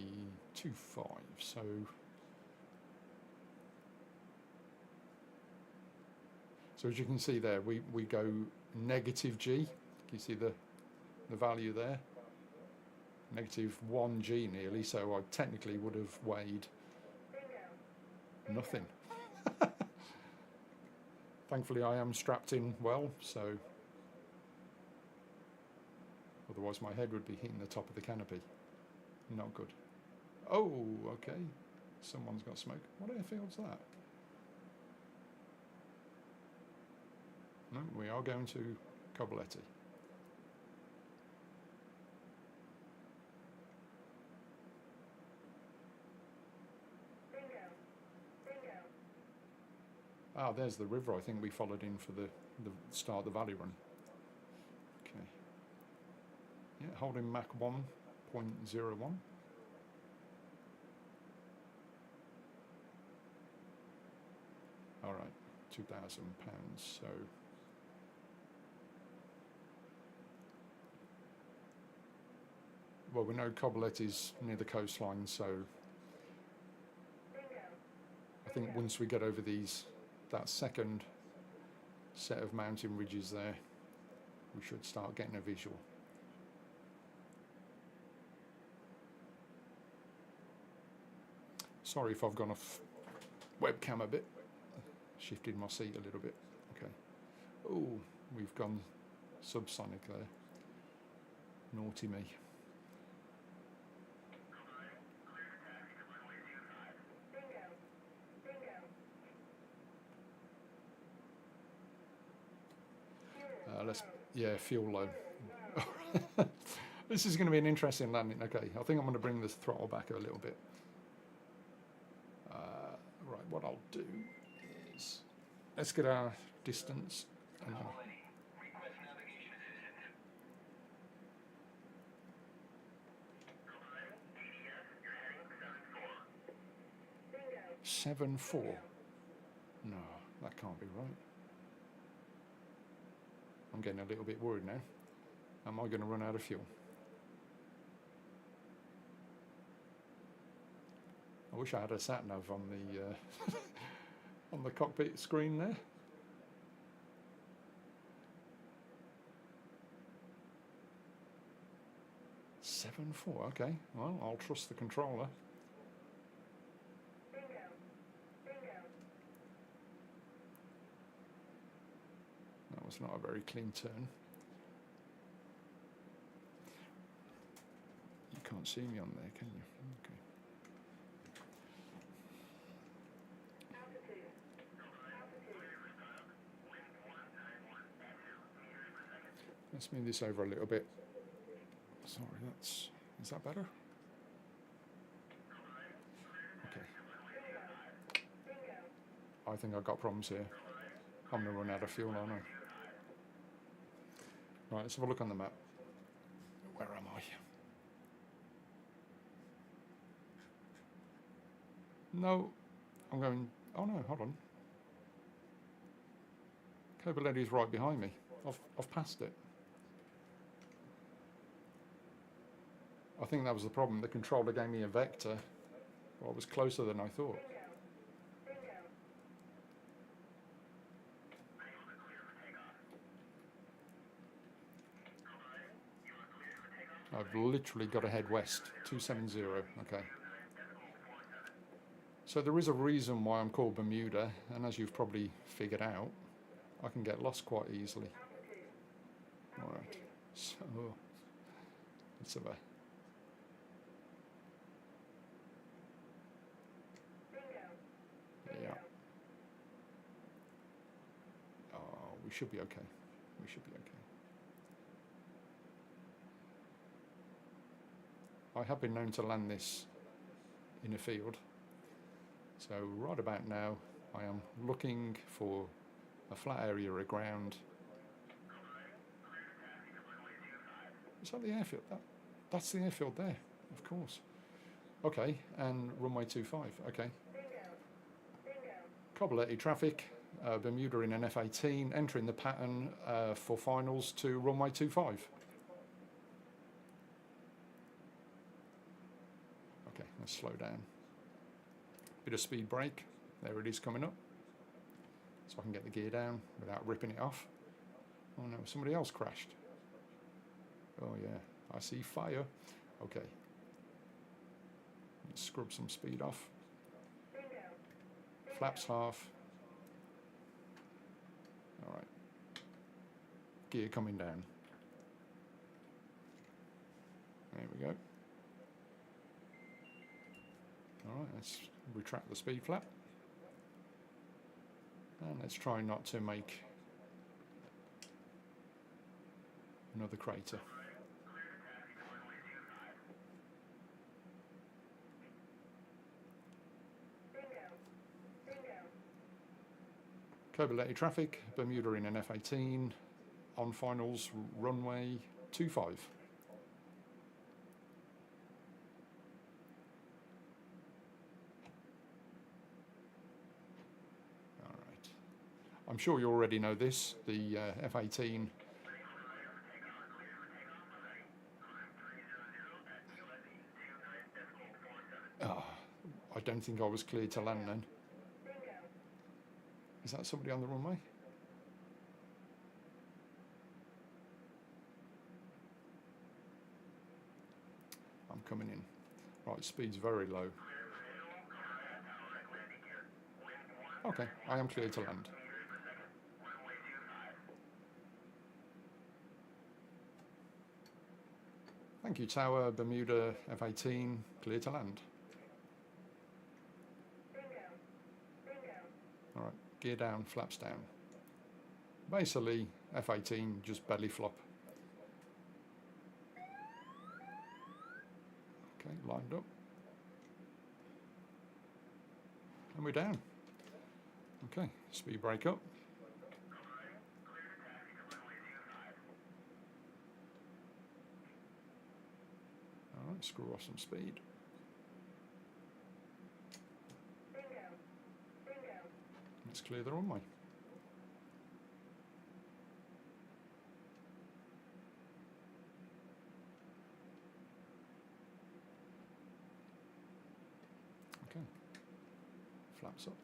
25, so as you can see there, we go negative G. Can you see the value there? Negative 1G nearly, so I technically would have weighed nothing. Thankfully I am strapped in well, so otherwise my head would be hitting the top of the canopy. Not good. Oh, okay. Someone's got smoke. What airfield's that? No, we are going to Coboletti. Ah, there's the river I think we followed in for the start of the valley run. Okay. Yeah, holding Mach 1.01. All right, £2,000. So well, we know Coboletti's near the coastline, so I think once we get over that second set of mountain ridges there, we should start getting a visual. Sorry if I've gone off webcam a bit. Shifted my seat a little bit. Okay. Oh, we've gone subsonic there. Naughty me. Fuel low. This is going to be an interesting landing. Okay, I think I'm going to bring this throttle back a little bit. Right, what I'll do is let's get our distance. And 7.4. No, that can't be right. I'm getting a little bit worried now. Am I going to run out of fuel? I wish I had a sat nav on the on the cockpit screen there. $7.4. Okay. Well, I'll trust the controller. That was not a very clean turn. You can't see me on there, can you? Okay. Let's move this over a little bit. Sorry, is that better? Okay. I think I've got problems here. I'm going to run out of fuel, aren't I? Right, let's have a look on the map. Where am I? No, I'm going... Oh no, hold on. Coboletti's right behind me. I've passed it. I think that was the problem. The controller gave me a vector. Well, it was closer than I thought. I've literally got to head west, 270, okay. So there is a reason why I'm called Bermuda, and as you've probably figured out, I can get lost quite easily. All right, so let's have a... Yeah. Oh, we should be okay. We should be okay. I have been known to land this in a field. So right about now, I am looking for a flat area of ground. Is that the airfield? That's the airfield there, of course. Okay, and runway 25, okay. Cobbletti traffic, Bermuda in an F-18, entering the pattern for finals to runway 25. Okay, let's slow down. Bit of speed brake, there it is coming up. So I can get the gear down without ripping it off. Oh no, somebody else crashed. Oh yeah, I see fire. Okay. Let's scrub some speed off. Flaps half. All right. Gear coming down. There we go. All right, let's retract the speed flap. And let's try not to make another crater. Cobbletti traffic, Bermuda in an F-18, on finals runway 25. All right. I'm sure you already know this, the F-18 I don't think I was cleared to land then. Is that somebody on the runway? I'm coming in. Right, speed's very low. Okay, I am cleared to land. Thank you, Tower, Bermuda, F-18, clear to land. All right, gear down, flaps down. Basically, F-18, just belly flop. Okay, lined up. And we're down. Okay, speed brake up. All right, screw off some speed. Let's clear the runway. Okay, flaps up.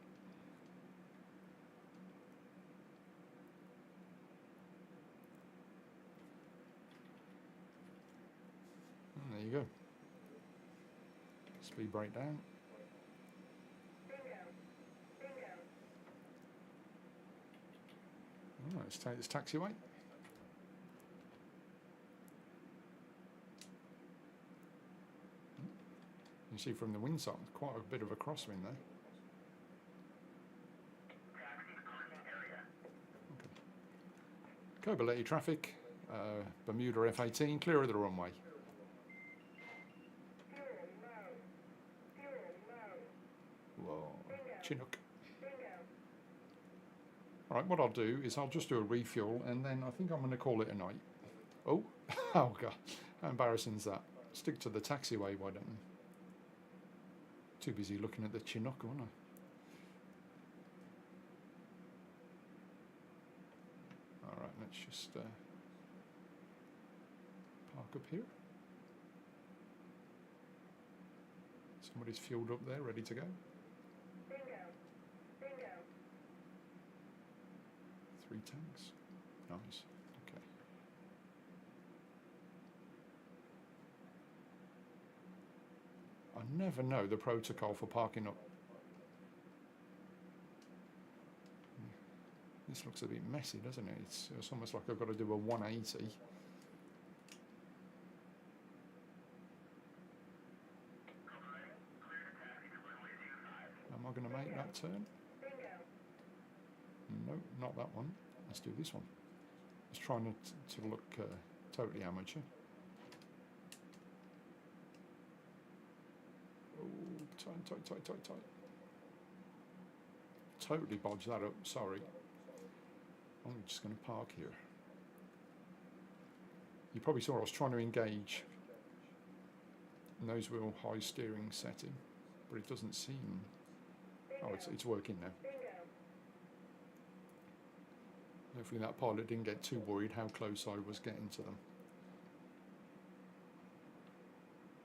And there you go. Speed brake down. Oh, let's take this taxiway. You see from the windsock, quite a bit of a crosswind there. Okay. Cobbletti traffic, Bermuda F-18, clear of the runway. Whoa, Chinook. All right, what I'll do is I'll just do a refuel and then I think I'm going to call it a night. Oh, oh God, how embarrassing is that? Stick to the taxiway, why don't you? Too busy looking at the Chinook, wasn't I? All right, let's just park up here. Somebody's fueled up there, ready to go. Three tanks. Nice. Okay. I never know the protocol for parking up. This looks a bit messy, doesn't it? It's almost like I've got to do a 180. Am I going to make that turn? No, not that one. Let's do this one. Let's try not to look totally amateur. Tight. Totally bodged that up, sorry. I'm just going to park here. You probably saw I was trying to engage nose wheel high steering setting, but it doesn't seem... Oh, it's working now. Hopefully that pilot didn't get too worried how close I was getting to them.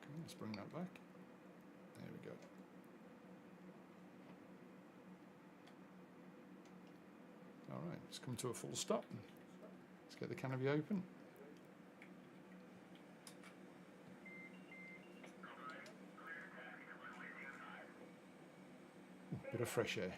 Okay, let's bring that back. There we go. Alright, let's come to a full stop. Let's get the canopy open. Ooh, bit of fresh air.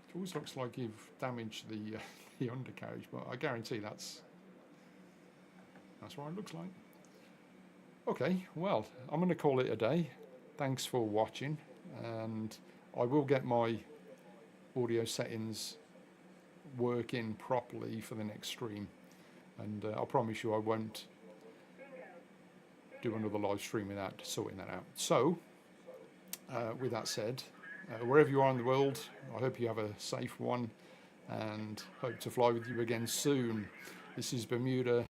It always looks like you've damaged the the undercarriage, but I guarantee that's what it looks like. Okay, well, I'm going to call it a day. Thanks for watching, and I will get my audio settings working properly for the next stream, and I promise you I won't do another live stream without sorting that out. So, with that said, wherever you are in the world, I hope you have a safe one, and hope to fly with you again soon. This is Bermuda